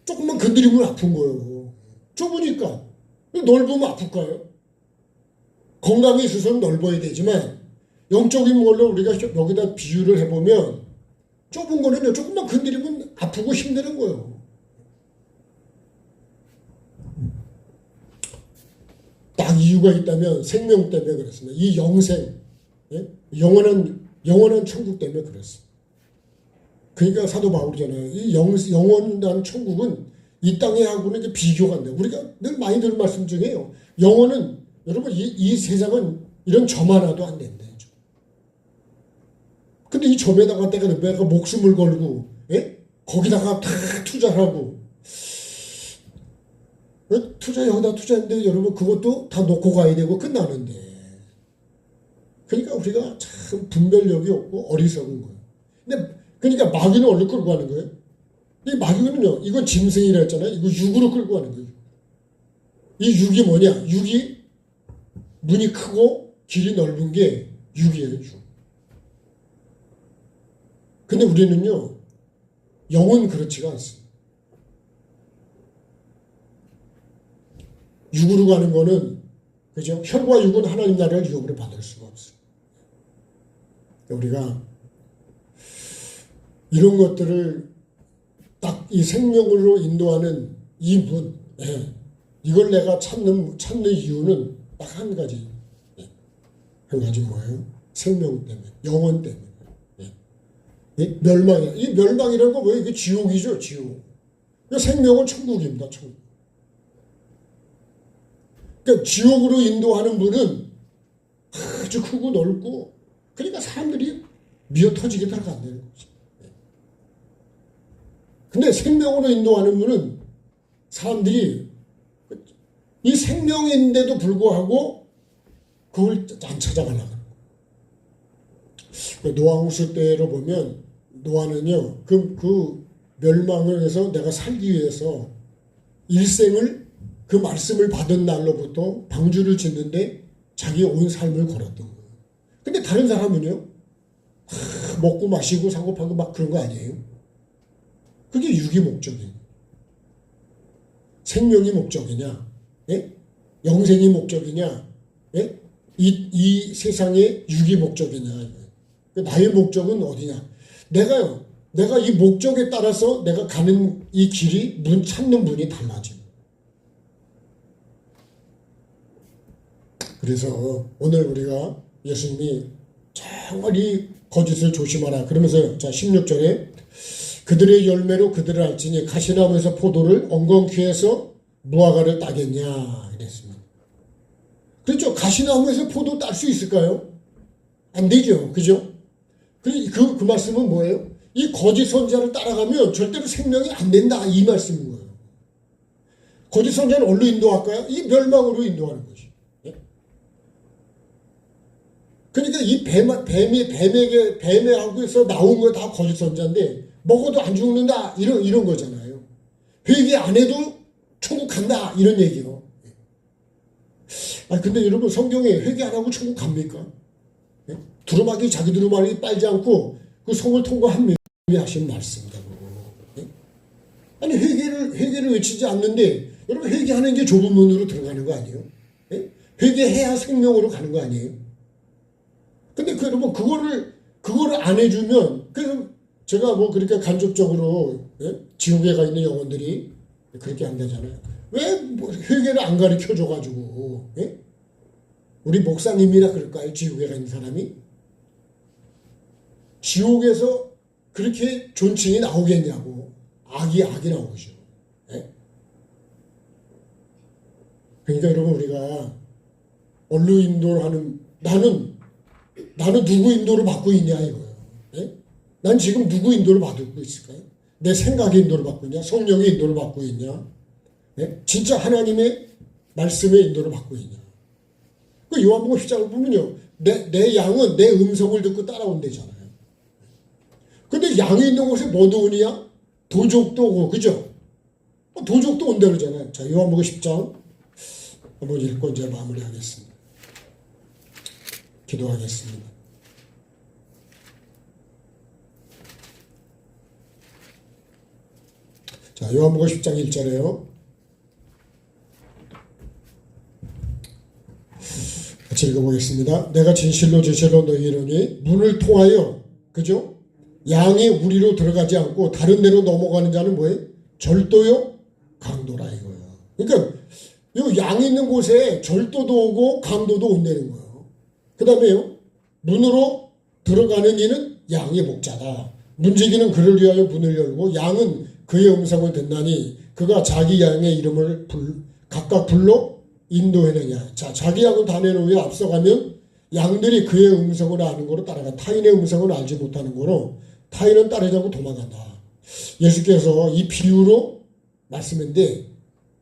조금만 건드리면 아픈 거예요. 좁으니까. 넓으면 아플까요? 건강에 있어서는 넓어야 되지만, 영적인 걸로 우리가 여기다 비유를 해보면, 좁은 거는요, 조금만 건드리면 아프고 힘드는 거예요. 딱 이유가 있다면 생명 때문에 그렇습니다. 이 영생, 영원한 천국 때문에 그렇습니다. 그러니까 사도 바울이잖아요. 이 영원한 천국은 이 땅에 하고는 비교가 안 돼요. 우리가 늘 많이 들은 말씀 중에요. 영원은 여러분 이 세상은 이런 점 하나도 안 된대요. 근데 이 점에다가 내가 목숨을 걸고 거기다가 다 투자하고 여기다 투자했는데 여러분 그것도 다 놓고 가야 되고 끝나는데 그러니까 우리가 참 분별력이 없고 어리석은 거예요. 근데 그러니까 마귀는 어디로 끌고 가는 거예요? 이 마귀는요, 이건 짐승이라 했잖아요. 이거 육으로 끌고 가는 거예요. 이 육이 뭐냐? 육이 문이 크고 길이 넓은 게 육이에요, 육. 근데 우리는요, 영은 그렇지가 않습니다. 육으로 가는 거는, 그죠? 혈과 육은 하나님 나라를 유업으로 받을 수가 없어요. 우리가 이런 것들을 딱 이 생명으로 인도하는 이 문, 이걸 내가 찾는 이유는 딱 한 가지. 한 가지 뭐예요? 생명 때문에, 영원 때문에. 멸망이야. 이 멸망이라는 거 뭐예요? 이게 지옥이죠, 지옥. 생명은 천국입니다, 천국. 그러니까 지옥으로 인도하는 문은 아주 크고 넓고, 그러니까 사람들이 미어 터지게 들어간다는 거죠. 근데 생명으로 인도하는 분은 사람들이 이 생명인데도 불구하고 그걸 안 찾아가려고. 노아홍수 때로 보면 노아는요, 그 멸망을 해서 내가 살기 위해서 일생을 그 말씀을 받은 날로부터 방주를 짓는데 자기 온 삶을 걸었던 거예요. 근데 다른 사람은요, 먹고 마시고 사고 파고 막 그런 거 아니에요? 그게 육이 목적이에요. 생명이 목적이냐? 예? 영생이 목적이냐? 예? 이 세상의 육이 목적이냐? 나의 목적은 어디냐? 내가 이 목적에 따라서 내가 가는 이 길이 찾는 문이 달라집니다. 그래서 오늘 우리가 예수님이 정말 이 거짓을 조심하라 그러면서 자 16절에 그들의 열매로 그들을 알지니 가시나무에서 포도를 엉겅퀴에서 무화과를 따겠냐 이랬습니다. 그렇죠. 가시나무에서 포도 딸 수 있을까요? 안 되죠. 그죠? 그 말씀은 뭐예요? 이 거짓 선지자를 따라가면 절대로 생명이 안 된다 이 말씀인 거예요. 거짓 선지자는 어디로 인도할까요? 이 멸망으로 인도하는 것이. 그러니까 이 뱀에게서 나온 거 다 거짓 선지자인데 먹어도 안 죽는다 이런 거잖아요. 회개 안 해도 천국 간다 이런 얘기요. 근데 여러분 성경에 회개 안 하고 천국 갑니까? 두루마기 자기 두루마기 빨지 않고 그 성을 통과합니다. 하신 말씀이다. 아니 회개를 외치지 않는데 여러분 회개하는 게 좁은 문으로 들어가는 거 아니에요? 회개해야 생명으로 가는 거 아니에요? 근데 여러분 그거를 안 해주면 제가 뭐 그렇게 간접적으로 지옥에 가 있는 영혼들이 그렇게 안 되잖아요. 왜 회개를 안 가르쳐 줘가지고 우리 목사님이나 그럴까요? 지옥에 가 있는 사람이 지옥에서 그렇게 존칭이 나오겠냐고. 악이 나오죠. 그러니까 여러분 우리가 언로 인도를 하는 나는 누구 인도를 받고 있냐 이거예요. 난 지금 누구 인도를 받고 있을까요? 내 생각의 인도를 받고 있냐? 성령의 인도를 받고 있냐? 진짜 하나님의 말씀의 인도를 받고 있냐? 그 요한복음 10장을 보면요. 내 양은 내 음성을 듣고 따라온대잖아요. 근데 양이 있는 곳에 뭐도 오냐? 도적도 오고, 그죠? 도적도 온다 그러잖아요. 자, 요한복음 10장 한번 읽고 이제 마무리하겠습니다. 기도하겠습니다. 자, 요한복음 10장 1절에요. 같이 읽어보겠습니다. 내가 진실로 너희에게 이르노니 문을 통하여 그죠? 양이 우리로 들어가지 않고 다른 데로 넘어가는 자는 뭐예요? 절도요? 강도라 이거예요. 그러니까 이 양이 있는 곳에 절도도 오고 강도도 온다는 거예요. 그 다음에요. 문으로 들어가는 이는 양의 목자다. 문지기는 그를 위하여 문을 열고 양은 그의 음성을 듣나니 그가 자기 양의 이름을 각각 불러 인도해내냐. 자, 자기 양은 다 내놓으며 앞서가면 양들이 그의 음성을 아는 거로 따라가. 타인의 음성을 알지 못하는 거로 타인은 따르자고 도망간다. 예수께서 이 비유로 말씀인데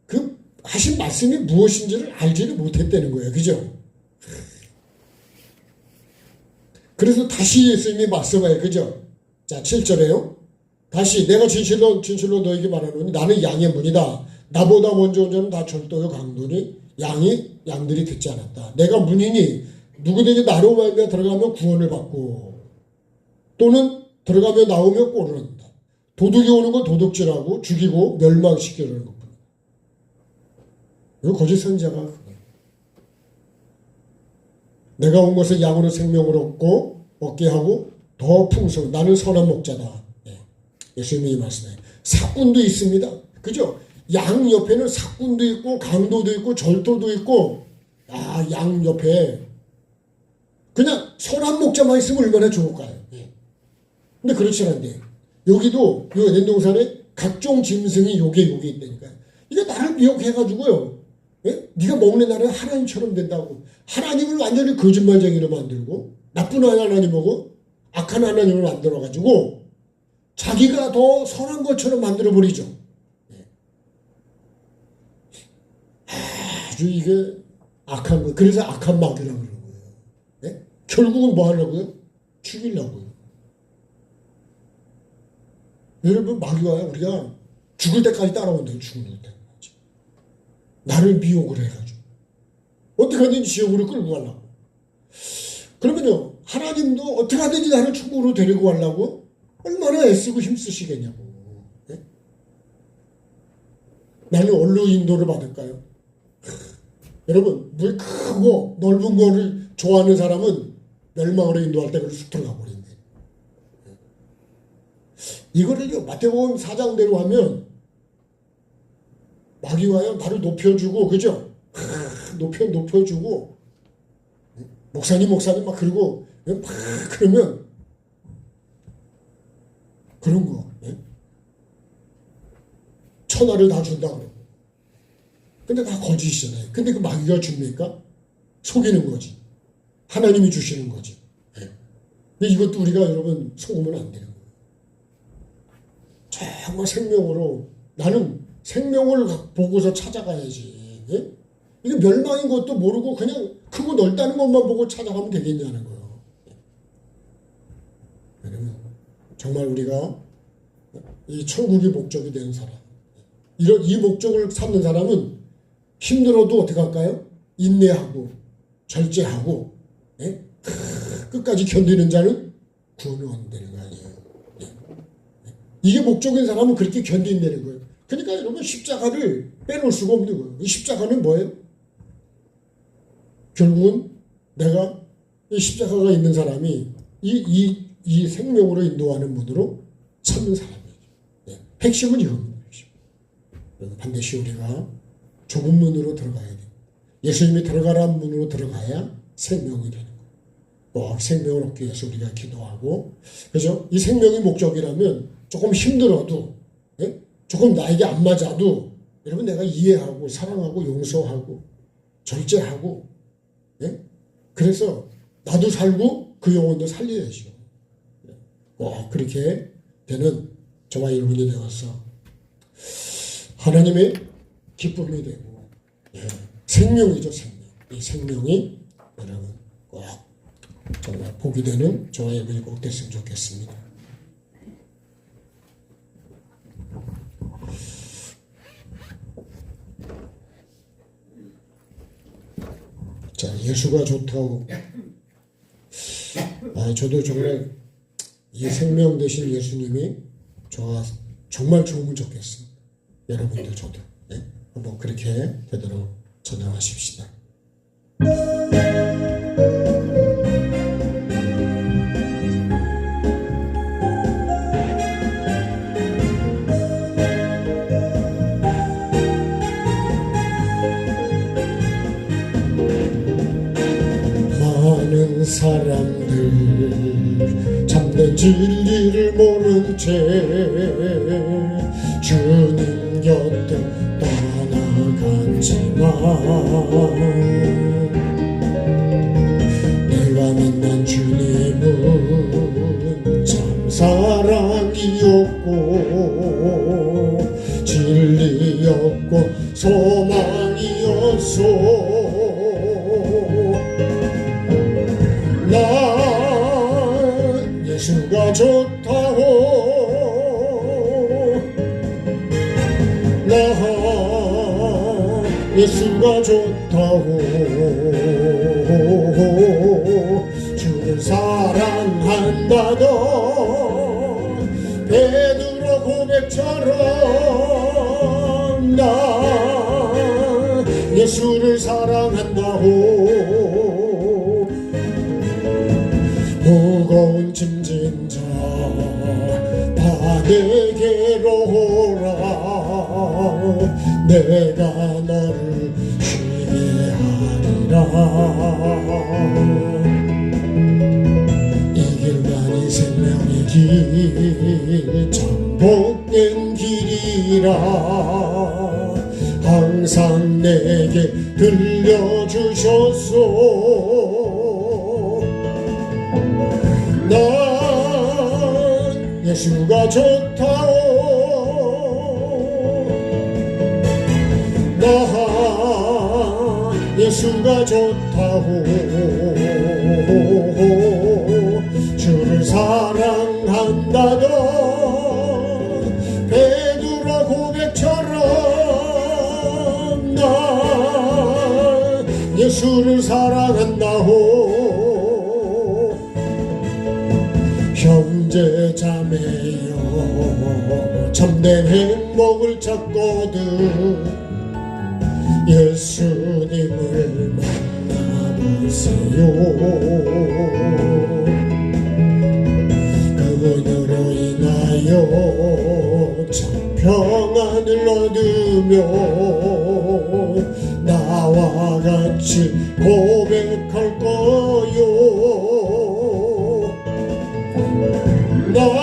그 하신 말씀이 무엇인지를 알지를 못했다는 거예요. 그죠? 그래서 다시 예수님이 말씀해요. 그죠? 자, 7절에요. 다시 내가 진실로 너에게 말하노니 나는 양의 문이다. 나보다 먼저 온 자는 다 절도요 강도니 양들이 듣지 않았다. 내가 문이니 누구든지 나로 말미암아 들어가면 구원을 받고 또는 들어가며 나오며 꼴을 한다. 도둑이 오는 건 도둑질하고 죽이고 멸망시키려는 것뿐이다. 이거 거짓 선지자가 그거예요. 내가 온 것은 양으로 생명을 얻게 하고 더 풍성. 나는 선한 목자다. 예수님이 말씀해요. 사꾼도 있습니다. 그죠? 양 옆에는 사꾼도 있고 강도도 있고 절도도 있고 양 옆에 그냥 선한 목자만 있으면 얼마나 좋을까요? 근데 그렇지 않은데 여기도 요 에덴동산에 각종 짐승이 요게 있다니까요. 이게 나를 미혹해가지고요. 네가 먹는 나는 하나님처럼 된다고 하나님을 완전히 거짓말쟁이로 만들고 나쁜 하나님하고 악한 하나님을 만들어가지고 자기가 더 선한 것처럼 만들어버리죠. 아주 이게 악한 거. 그래서 악한 마귀라고 그러는 거예요. 결국은 뭐 하려고요? 죽이려고요. 여러분 마귀가 우리가 죽을 때까지 따라온다고 죽을 때까지. 나를 미혹을 해가지고. 어떻게 하든지 지옥으로 끌고 가려고. 그러면요. 하나님도 어떻게 하든지 나를 천국으로 데리고 가려고 얼마나 애쓰고 힘쓰시겠냐고. 나는 어디로 인도를 받을까요? 여러분, 물 크고 넓은 거를 좋아하는 사람은 멸망으로 인도할 때 그걸 쑥 들어가 버린대. 이거를 마태복음 4장대로 하면 마귀와요 나를 높여주고, 그죠? 높여주고, 목사님 막 그러고 막 그러면 그런 거, 천하를 다 준다 그러고. 근데 다 거짓이잖아요. 근데 그 마귀가 줍니까? 속이는 거지. 하나님이 주시는 거지. 근데 이것도 우리가 여러분 속으면 안 되는 거예요. 정말 생명으로, 나는 생명을 보고서 찾아가야지. 이게 멸망인 것도 모르고 그냥 크고 넓다는 것만 보고 찾아가면 되겠냐는 거예요. 왜냐면 정말 우리가 이 천국이 목적이 되는 사람, 이 목적을 삼는 사람은 힘들어도 어떻게 할까요? 인내하고 절제하고, 끝까지 견디는 자는 구원을 얻는다는 거 아니에요. 이게 목적인 사람은 그렇게 견딘다는 거예요. 그러니까 여러분, 십자가를 빼놓을 수가 없는 거예요. 이 십자가는 뭐예요? 결국은 내가 이 십자가가 있는 사람이 이 생명으로 인도하는 문으로 찾는 사람이죠. 핵심은 이겁니다. 반드시 우리가 좁은 문으로 들어가야 돼요. 예수님이 들어가라는 문으로 들어가야 생명이 되는 거예요. 꼭 생명을 얻기 위해서 우리가 기도하고, 그죠? 이 생명이 목적이라면 조금 힘들어도, 조금 나에게 안 맞아도, 여러분, 내가 이해하고 사랑하고 용서하고 절제하고, 그래서 나도 살고 그 영혼도 살려야죠. 꼭 그렇게 되는 저와 여러분이 되어서 하나님의 기쁨이 되고, 생명이죠, 생명. 이 생명이 여러분 꼭 정말 복이 되는 저와 여러분이 꼭 됐으면 좋겠습니다. 자, 예수가 좋다고. 저도 정말 이 생명 되신 예수님이 저와 정말 좋으면 좋겠습니다. 여러분도 저도 한번 그렇게 되도록 전념하십시다. 많은 사람들 참된 진리를 모른 채 주님 곁에 떠나갔지만 내가 만난 주님은 참 사랑이었고 진리였고 소망이었소. 난 예수가 좋다고, 난 예수가 좋다고, 주를 사랑한다던 베드로 고백처럼 난 예수를 사랑한다고. 무거운 짐진 자 다 내게로 오라. 내가 너를 쉬게 하리라. 이 길만이 생명의 길 참 복된 길이라 항상 내게 들려주셨소. 난 예수가 좋다오. 난 예수가 좋다고, 주를 사랑한다던 베드로 고백처럼 난 예수를 사랑한다오. 형제 자매여 참된 행복을 찾거든 예수님을 만나보세요. 그분으로 인하여 참 평안을 얻으며 나와 같이 고백할 거요. 난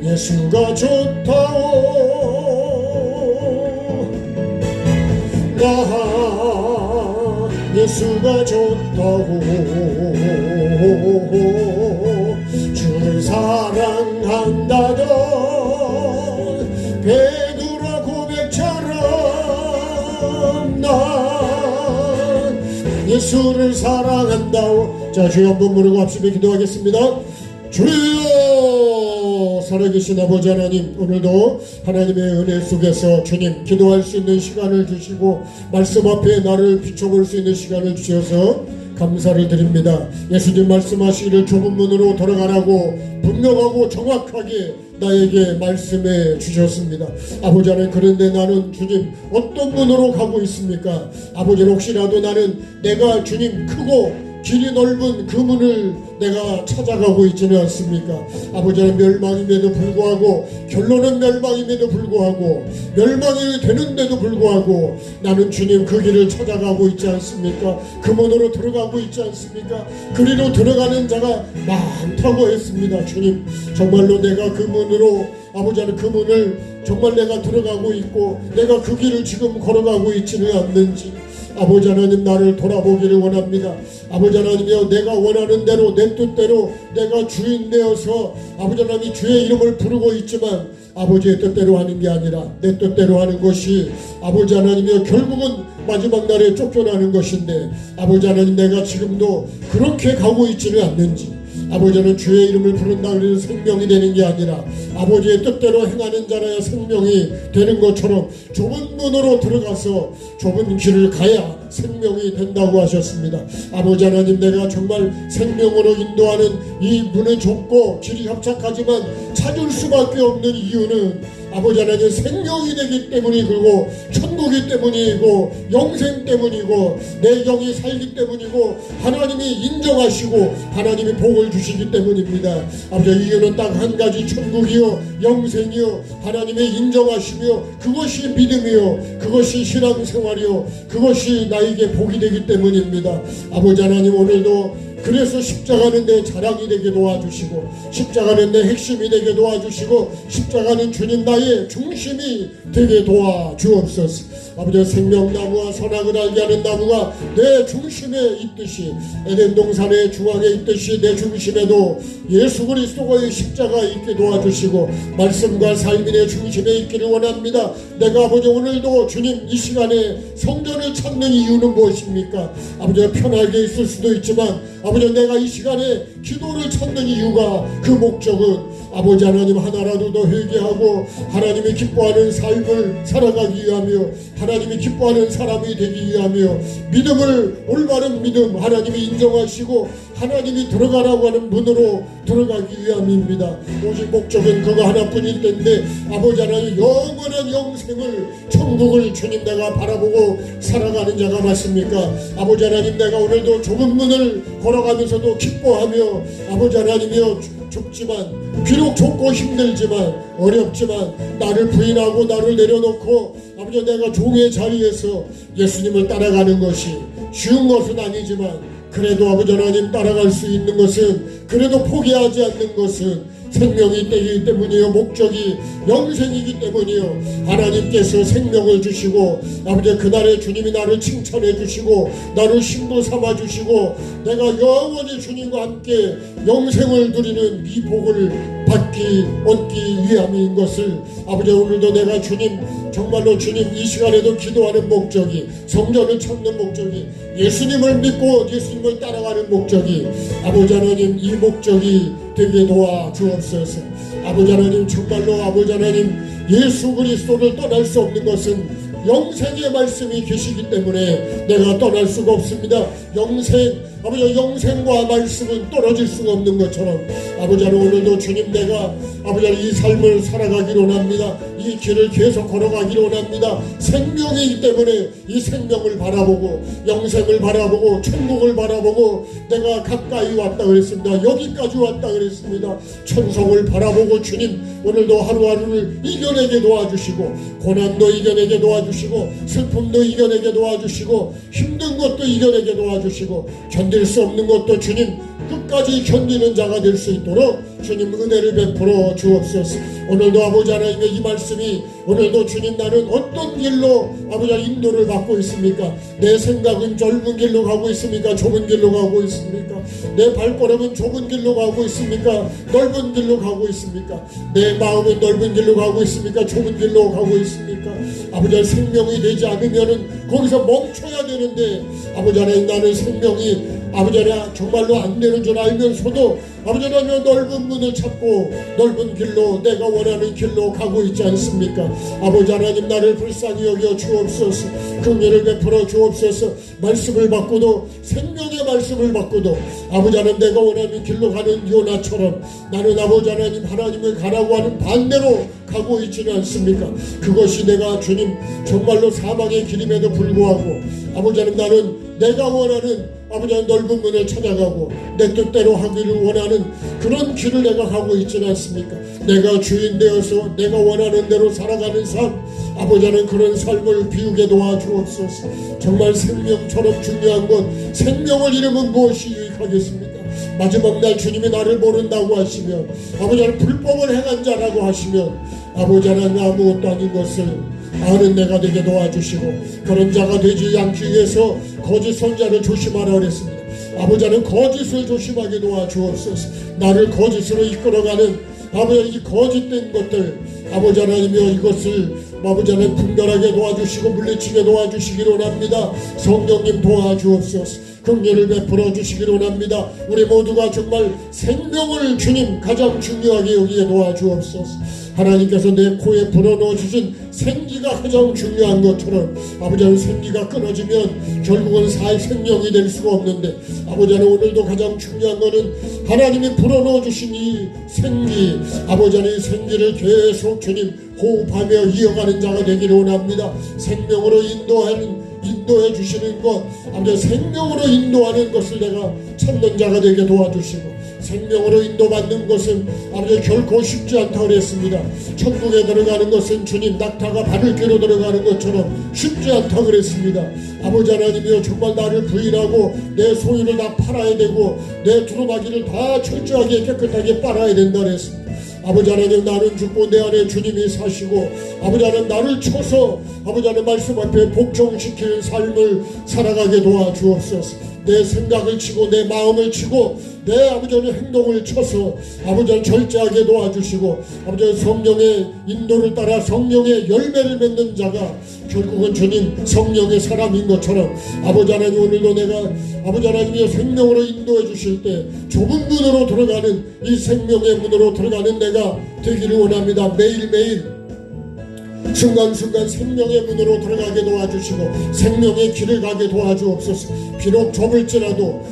예수가 좋다오. 난 예수가 좋다고 주를 사랑한다던 베드로 고백처럼 난 예수를 사랑한다오. 자, 주여 한번 부르고 합심에 기도하겠습니다. 주여, 살아계신 아버지 하나님, 오늘도 하나님의 은혜 속에서 주님 기도할 수 있는 시간을 주시고 말씀 앞에 나를 비춰볼 수 있는 시간을 주셔서 감사를 드립니다. 예수님 말씀하시기를 좁은 문으로 들어가라고 분명하고 정확하게 나에게 말씀해 주셨습니다. 아버지 하나님, 그런데 나는 주님 어떤 문으로 가고 있습니까? 아버지, 혹시라도 나는 내가 주님 크고 길이 넓은 그 문을 내가 찾아가고 있지는 않습니까? 아버지는 멸망임에도 불구하고, 결론은 멸망임에도 불구하고, 멸망이 되는데도 불구하고 나는 주님 그 길을 찾아가고 있지 않습니까? 그 문으로 들어가고 있지 않습니까? 그리로 들어가는 자가 많다고 했습니다. 주님, 정말로 내가 그 문으로, 아버지 하나님, 그 문을 정말 내가 들어가고 있고 내가 그 길을 지금 걸어가고 있지는 않는지 아버지 하나님, 나를 돌아보기를 원합니다. 아버지 하나님이여, 내가 원하는 대로 내 뜻대로 내가 주인 되어서 아버지 하나님 주의 이름을 부르고 있지만 아버지의 뜻대로 하는 게 아니라 내 뜻대로 하는 것이 아버지 하나님이여 결국은 마지막 날에 쫓겨나는 것인데, 아버지 하나님, 내가 지금도 그렇게 가고 있지는 않는지, 아버지는 주의 이름을 부른다 그래서 생명이 되는 게 아니라 아버지의 뜻대로 행하는 자라야 생명이 되는 것처럼 좁은 문으로 들어가서 좁은 길을 가야 생명이 된다고 하셨습니다. 아버지 하나님, 내가 정말 생명으로 인도하는 이 문은 좁고 길이 협착하지만 찾을 수밖에 없는 이유는 아버지 하나님 생명이 되기 때문이고 천국이 때문이고 영생 때문이고 내 영이 살기 때문이고 하나님이 인정하시고 하나님이 복을 주시기 때문입니다. 아버지, 이유는 딱 한 가지, 천국이요 영생이요 하나님의 인정하시며 그것이 믿음이요 그것이 신앙생활이요 그것이 나에게 복이 되기 때문입니다. 아버지 하나님, 오늘도 그래서 십자가는 내 자랑이 되게 도와주시고 십자가는 내 핵심이 되게 도와주시고 십자가는 주님 나의 중심이 되게 도와주옵소서. 아버지, 생명나무와 선악을 알게 하는 나무가 내 중심에 있듯이 에덴 동산의 중앙에 있듯이 내 중심에도 예수 그리스도의 십자가 있게 도와주시고 말씀과 삶이 내 중심에 있기를 원합니다. 내가 아버지 오늘도 주님 이 시간에 성전을 찾는 이유는 무엇입니까? 아버지, 편하게 있을 수도 있지만 아버지, 내가 이 시간에 기도를 찾는 이유가, 그 목적은 아버지 하나님 하나라도 더 회개하고 하나님이 기뻐하는 삶을 살아가기 위하며 하나님이 기뻐하는 사람이 되기 위하며 믿음을, 올바른 믿음 하나님이 인정하시고 하나님이 들어가라고 하는 문으로 들어가기 위함입니다. 오직 목적은 그거 하나뿐일 텐데 아버지 하나님, 영원한 영생을, 천국을 주님 내가 바라보고 살아가는 자가 맞습니까? 아버지 하나님, 내가 오늘도 좁은 문을 걸어가면서도 기뻐하며 아버지 하나님이여 좁지만, 비록 좁고 힘들지만 어렵지만 나를 부인하고 나를 내려놓고 아버지 내가 종의 자리에서 예수님을 따라가는 것이 쉬운 것은 아니지만 그래도 아버지 하나님 따라갈 수 있는 것은, 그래도 포기하지 않는 것은 생명이 되기 때문이요 목적이 영생이기 때문이요 하나님께서 생명을 주시고 아버지 그날에 주님이 나를 칭찬해 주시고 나를 신부 삼아 주시고 내가 영원히 주님과 함께 영생을 누리는 이 복을 얻기 위함인 것을 아버지, 오늘도 내가 주님 정말로 주님 이 시간에도 기도하는 목적이, 성전을 찾는 목적이, 예수님을 믿고 예수님을 따라가는 목적이 아버지 하나님 이 목적이 되게 도와주옵소서. 아버지 하나님, 정말로 아버지 하나님 예수 그리스도를 떠날 수 없는 것은 영생의 말씀이 계시기 때문에 내가 떠날 수가 없습니다. 영생 아버지 영생과 말씀은 떨어질 수가 없는 것처럼 아버지 오늘도 주님 내가 아버지 이 삶을 살아가기로 원합니다. 이 길을 계속 걸어가기로 원합니다. 생명이기 때문에 이 생명을 바라보고 영생을 바라보고 천국을 바라보고 내가 가까이 왔다 그랬습니다. 여기까지 왔다 그랬습니다. 천성을 바라보고 주님 오늘도 하루하루를 이겨내게 도와주시고 고난도 이겨내게 도와주시고 슬픔도 이겨내게 도와주시고 힘든 것도 이겨내게 도와주시고 견딜 수 없는 것도 주님 끝까지 견디는 자가 될 수 있도록 주님 은혜를 베풀어 주옵소서. 오늘도 아버지 하나님의 이 말씀이 오늘도 주님 나는 어떤 길로 아버지 인도를 받고 있습니까? 내 생각은 넓은 길로 가고 있습니까? 좁은 길로 가고 있습니까? 내 발걸음은 좁은 길로 가고 있습니까? 넓은 길로 가고 있습니까? 내 마음은 넓은 길로 가고 있습니까? 좁은 길로 가고 있습니까? 아버지 생명이 되지 않으면은 거기서 멈춰야 되는데 아버지 하나님 나는 생명이 아버지 하나님 정말로 안 되는 줄 알면서도 아버지 하나님 넓은 문을 찾고 넓은 길로 내가 원하는 길로 가고 있지 않습니까? 아버지 하나님 나를 불쌍히 여겨 주옵소서. 긍휼을 베풀어 주옵소서. 말씀을 받고도 생명의 말씀을 받고도 아버지 하나님 내가 원하는 길로 가는 요나처럼 나는 아버지 하나님 하나님을 가라고 하는 반대로 가고 있지는 않습니까? 그것이 내가 주님 정말로 사망의 길임에도 불구하고 아버지 하나님 나는 내가 원하는 아버지 넓은 문을 찾아가고 내 뜻대로 하기를 원하는 그런 길을 내가 가고 있지는 않습니까? 내가 주인 되어서 내가 원하는 대로 살아가는 삶 아버지는 그런 삶을 비우게 도와주옵소서. 정말 생명처럼 중요한 건 생명을 잃으면 무엇이 유익하겠습니까? 마지막 날 주님이 나를 모른다고 하시면 아버지는 불법을 행한 자라고 하시면 아버지는 아무것도 아닌 것을 아는 내가 되게 도와주시고 그런 자가 되지 않기 위해서 거짓 선자를 조심하라 그랬습니다. 아버지는 거짓을 조심하게 도와주옵소서. 나를 거짓으로 이끌어가는 아버지 이 거짓된 것들 아버지 하나님이여 이것을 아버지 하나님 분별하게 도와주시고 물리치게 도와주시기로 원합니다. 성령님 도와주옵소서. 긍휼을 베풀어 주시기로 원합니다. 우리 모두가 정말 생명을 주님 가장 중요하게 여기에 도와주옵소서. 하나님께서 내 코에 불어넣어 주신 생기가 가장 중요한 것처럼 아버지는 생기가 끊어지면 결국은 생명이 될 수가 없는데 아버지는 오늘도 가장 중요한 것은 하나님이 불어넣어 주신 이 생기 아버지는 이 생기를 계속 주님 호흡하며 이어가는 자가 되기를 원합니다. 생명으로 인도해 주시는 것 아버지 생명으로 인도하는 것을 내가 찾는 자가 되게 도와주시고 생명으로 인도받는 것은 아버지 결코 쉽지 않다고 그랬습니다. 천국에 들어가는 것은 주님 낙타가 바늘귀로 들어가는 것처럼 쉽지 않다고 그랬습니다. 아버지 하나님이여 정말 나를 부인하고 내 소유를 다 팔아야 되고 내 두루마기를 다 철저하게 깨끗하게 빨아야 된다 그랬습니다. 아버지 하나님 나는 죽고 내 안에 주님이 사시고 아버지 하나님 나를 쳐서 아버지 하나님 말씀 앞에 복종시키는 삶을 살아가게 도와주옵소서. 내 생각을 치고 내 마음을 치고 내 아버지의 행동을 쳐서 아버지는 절제하게 도와주시고 아버지 성령의 인도를 따라 성령의 열매를 맺는 자가 결국은 주님 성령의 사람인 것처럼 아버지 하나님 오늘도 내가 아버지 하나님의 생명으로 인도해 주실 때 좁은 문으로 들어가는 이 생명의 문으로 들어가는 내가 되기를 원합니다. 매일매일 순간순간 생명의 문으로 들어가게 도와주시고 생명의 길을 가게 도와주옵소서. 비록 좁을지라도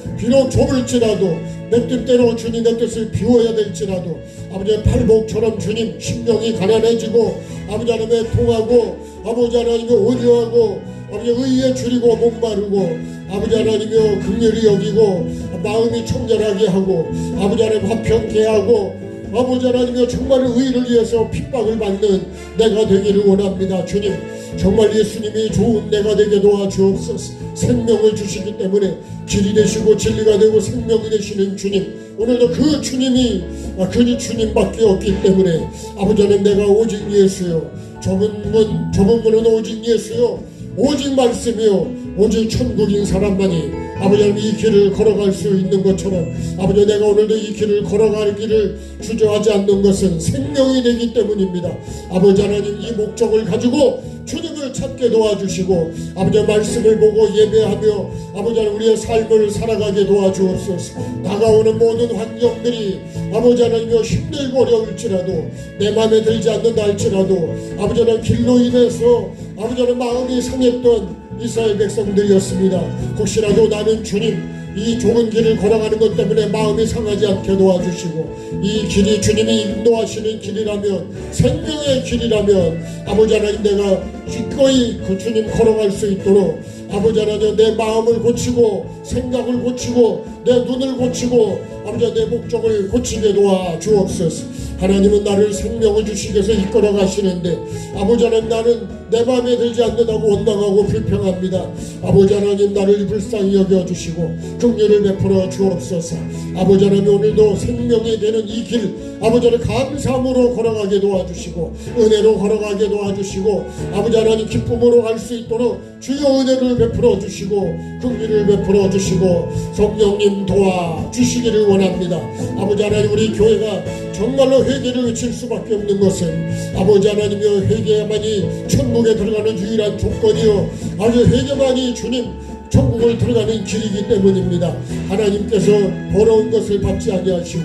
내 뜻대로 주님 내 뜻을 비워야 될지라도 아버지의 팔복처럼 주님 심령이 가난해지고 아버지 하나님의 통하고 아버지 하나님의 의료하고 아버지 의에 줄이고 목마르고 아버지 하나님의 긍휼히 여기고 마음이 청결하게 하고 아버지 하나님 화평케 하고 아버지 하나님이여 정말 의를 위해서 핍박을 받는 내가 되기를 원합니다. 주님 정말 예수님이 좋은 내가 되게 도와주옵소서. 생명을 주시기 때문에 길이 되시고 진리가 되고 생명이 되시는 주님 오늘도 그 주님이 그 주님밖에 없기 때문에 아버지 하나님 내가 오직 예수요 좁은 문은 오직 예수요 오직 말씀이요 오직 천국인 사람만이 아버지 하나님 이 길을 걸어갈 수 있는 것처럼 아버지 내가 오늘도 이 길을 걸어갈 길을 주저하지 않는 것은 생명이 되기 때문입니다. 아버지 하나님 이 목적을 가지고 주님을 찾게 도와주시고 아버지 말씀을 보고 예배하며 아버지 하나님 우리의 삶을 살아가게 도와주옵소서. 다가오는 모든 환경들이 아버지 하나님이여 힘들고 어려울지라도 내 마음에 들지 않는다 할지라도 아버지 하나님 길로 인해서 아버지 하나님 마음이 상했던 이스라엘 백성들이었습니다. 혹시라도 나는 주님 이 좁은 길을 걸어가는 것 때문에 마음이 상하지 않게 도와주시고, 이 길이 주님이 인도하시는 길이라면, 생명의 길이라면 아버지 하나님, 내가 기꺼이 그 주님 걸어갈 수 있도록 아버지 하나님, 내 마음을 고치고 생각을 고치고 내 눈을 고치고 아버지 내 목적을 고치게 도와 주옵소서. 하나님은 나를 생명을 주시기 위해서 이끌어 가시는데 아버지 하나님, 나는 내 마음에 들지 않는다고 원망하고 불평합니다. 아버지 하나님, 나를 불쌍히 여겨주시고 긍휼을 베풀어 주옵소서. 아버지 하나님, 오늘도 생명이 되는 이 길 아버지 하나님 감사함으로 걸어가게 도와주시고 은혜로 걸어가게 도와주시고 아버지 하나님 기쁨으로 갈 수 있도록 주여 은혜를 베풀어 주시고 긍휼을 베풀어 주시고 성령님 도와주시기를 원합니다. 아버지 하나님, 우리 교회가 정말로 회개를 외칠 수밖에 없는 것은 아버지 하나님이여 회개만이 천국에 들어가는 유일한 조건이요 아버지 회개만이 주님 천국을 들어가는 길이기 때문입니다. 하나님께서 더러운 것을 받지 아니하시고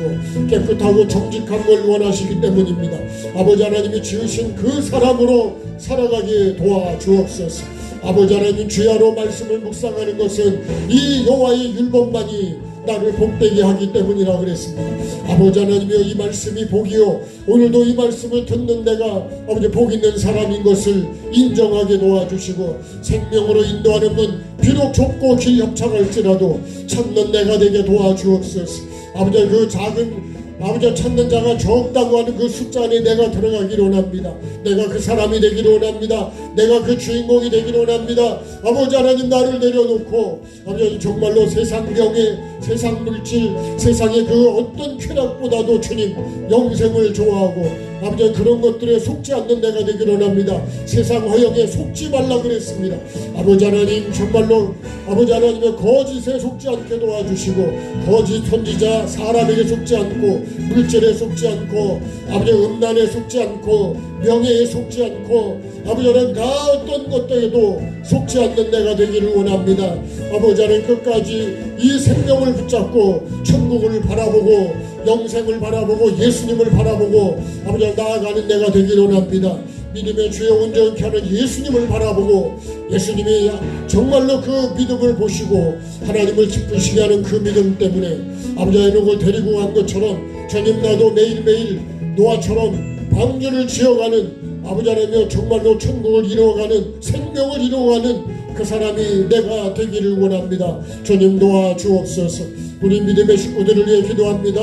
깨끗하고 정직한 걸 원하시기 때문입니다. 아버지 하나님이 지으신 그 사람으로 살아가게 도와주옵소서. 아버지 하나님, 주야로 말씀을 묵상하는 것은 이 여호와의 율법만이 나를 복되게 하기 때문이라 그랬습니다. 아버지 하나님이여, 이 말씀이 복이요 오늘도 이 말씀을 듣는 내가 아버지 복 있는 사람인 것을 인정하게 도와주시고 생명으로 인도하는 문 비록 좁고 길 협착할지라도 찾는 내가 되게 도와주옵소서. 아버지, 그 작은 아버지 찾는 자가 적다고 하는 그 숫자 안에 내가 들어가기를 원합니다. 내가 그 사람이 되기를 원합니다. 내가 그 주인공이 되기를 원합니다. 아버지 하나님, 나를 내려놓고 아버지 정말로 세상 병에 세상 물질 세상의 그 어떤 쾌락보다도 주님 영생을 좋아하고 아버지 그런 것들에 속지 않는 내가 되기를 원합니다. 세상 허영에 속지 말라 그랬습니다. 아버지 하나님, 정말로 아버지 하나님의 거짓에 속지 않게 도와주시고 거짓 선지자 사람에게 속지 않고 물질에 속지 않고 아버지 음란에 속지 않고 명예에 속지 않고 아버지 하나님 다 어떤 것들에도 속지 않는 내가 되기를 원합니다. 아버지 하나님, 끝까지 이 생명을 붙잡고 천국을 바라보고 영생을 바라보고 예수님을 바라보고 아버지 하나님 나아가는 내가 되기를 원합니다. 믿음의 주여 온전케 하는 예수님을 바라보고 예수님이 정말로 그 믿음을 보시고 하나님을 기쁘시게 하는 그 믿음 때문에 아버지 하나님을 데리고 간 것처럼 주님, 나도 매일매일 노아처럼 방주를 지어가는 아버지 하나님이여 정말로 천국을 이루어가는 생명을 이루어가는 그 사람이 내가 되기를 원합니다. 주님 도와주옵소서. 우리 믿음의 식구들을 위해 기도합니다.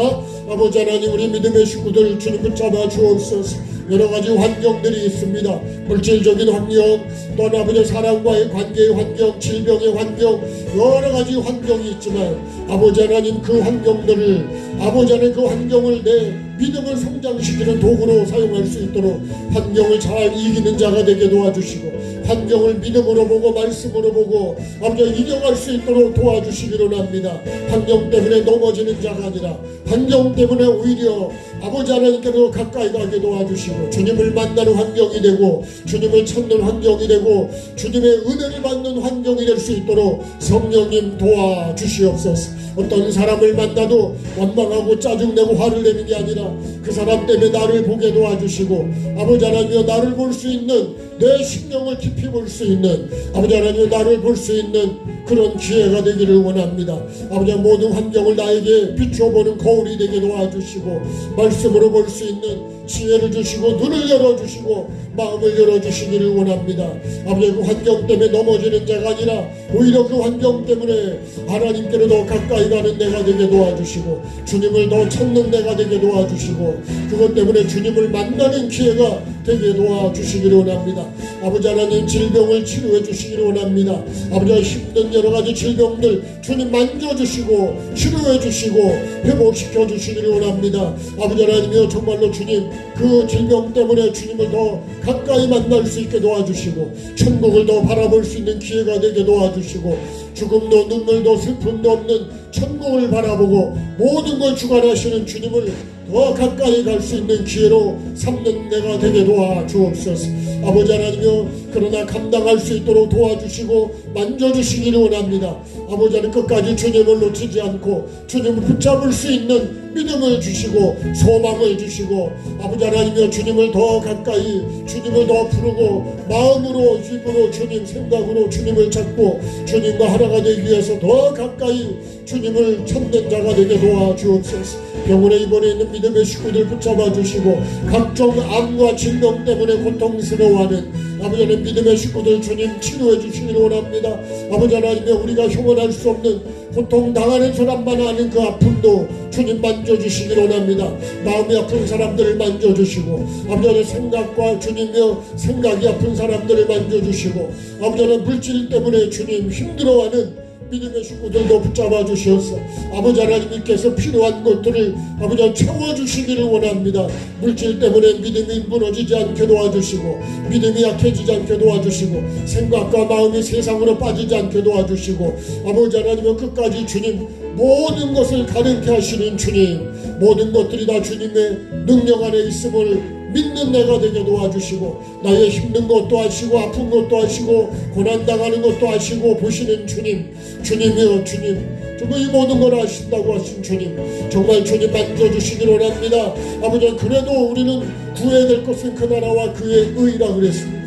아버지 하나님, 우리 믿음의 식구들 주님 붙잡아 주옵소서. 여러가지 환경들이 있습니다. 물질적인 환경, 또 아버지 사랑과의 관계의 환경, 질병의 환경, 여러가지 환경이 있지만 아버지 하나님, 그 환경들을 아버지 하나님 그 환경을 내 믿음을 성장시키는 도구로 사용할 수 있도록 환경을 잘 이기는 자가 되게 도와주시고 환경을 믿음으로 보고 말씀으로 보고 아버지 이겨갈 수 있도록 도와주시기로 합니다. 환경 때문에 넘어지는 자가 아니라 환경 때문에 오히려 아버지 하나님께로 가까이 가게 도와주시고 주님을 만나는 환경이 되고 주님을 찾는 환경이 되고 주님의 은혜를 받는 환경이 될 수 있도록 성령님 도와주시옵소서. 어떤 사람을 만나도 원망하고 짜증내고 화를 내는 게 아니라 그 사람 때문에 나를 보게 도와주시고 아버지 하나님이여 나를 볼 수 있는 내 심령을 깊이 볼 수 있는 아버지 하나님이여 나를 볼 수 있는 그런 기회가 되기를 원합니다. 아버지 모든 환경을 나에게 비춰보는 거울이 되게 도와주시고 말씀으로 볼 수 있는 지혜를 주시고 눈을 열어주시고 마음을 열어주시기를 원합니다. 아버지 그 환경 때문에 넘어지는 자가 아니라 오히려 그 환경 때문에 하나님께로 더 가까이 가는 내가 되게 도와주시고 주님을 더 찾는 내가 되게 도와주시고 그것 때문에 주님을 만나는 기회가 되게 도와주시기를 원합니다. 아버지 하나님, 질병을 치료해 주시기를 원합니다. 아버지 힘든 여러 가지 질병들 주님 만져주시고 치료해 주시고 회복시켜 주시기를 원합니다. 아버지 하나님이여 정말로 주님 그 질병 때문에 주님을 더 가까이 만날 수 있게 도와주시고 천국을 더 바라볼 수 있는 기회가 되게 도와주시고 죽음도 눈물도 슬픔도 없는 천국을 바라보고 모든 걸 주관하시는 주님을 더 가까이 갈 수 있는 기회로 삼는 내가 되게 도와주옵소서. 아버지 하나님이여 그러나 감당할 수 있도록 도와주시고 만져주시기를 원합니다. 아버지 하나님 끝까지 주님을 놓치지 않고 주님을 붙잡을 수 있는 믿음을 주시고 소망을 주시고 아버지 하나님이여 주님을 더 가까이 주님을 더 부르고 마음으로 입으로 주님 생각으로 주님을 찾고 주님과 하나가 되기 위해서 더 가까이 주님을 찾는 자가 되게 도와주옵소서. 병원에 입원해 있는 믿음의 식구들 붙잡아 주시고 각종 암과 질병 때문에 고통스러워하는 아버지 하나님 믿음의 식구들 주님 치료해 주시기를 원합니다. 아버지 하나님의 우리가 형언할 수 없는 고통당하는 사람만 아는 그 아픔도 주님 만져주시기를 원합니다. 마음이 아픈 사람들을 만져주시고 아버지 하나님 생각과 주님의 생각이 아픈 사람들을 만져주시고 아버지 하나님 물질 때문에 주님 힘들어하는 믿음의 식구들도 붙잡아 주시옵소서. 아버지 하나님께서 필요한 것들을 아버지 하나님 채워주시기를 원합니다. 물질 때문에 믿음이 무너지지 않게 도와주시고 믿음이 약해지지 않게 도와주시고 생각과 마음이 세상으로 빠지지 않게 도와주시고 아버지 하나님은 끝까지 주님 모든 것을 가능케 하시는 주님 모든 것들이 다 주님의 능력 안에 있음을 믿는 내가 되게 도와주시고 나의 힘든 것도 아시고 아픈 것도 아시고 고난당하는 것도 아시고 보시는 주님 주님이여 주님 정말 이 모든 걸 아신다고 하신 주님 정말 주님 만져주시기를 원합니다. 아버지 그래도 우리는 구해야 될 것은 그 나라와 그의 의라 그랬습니다.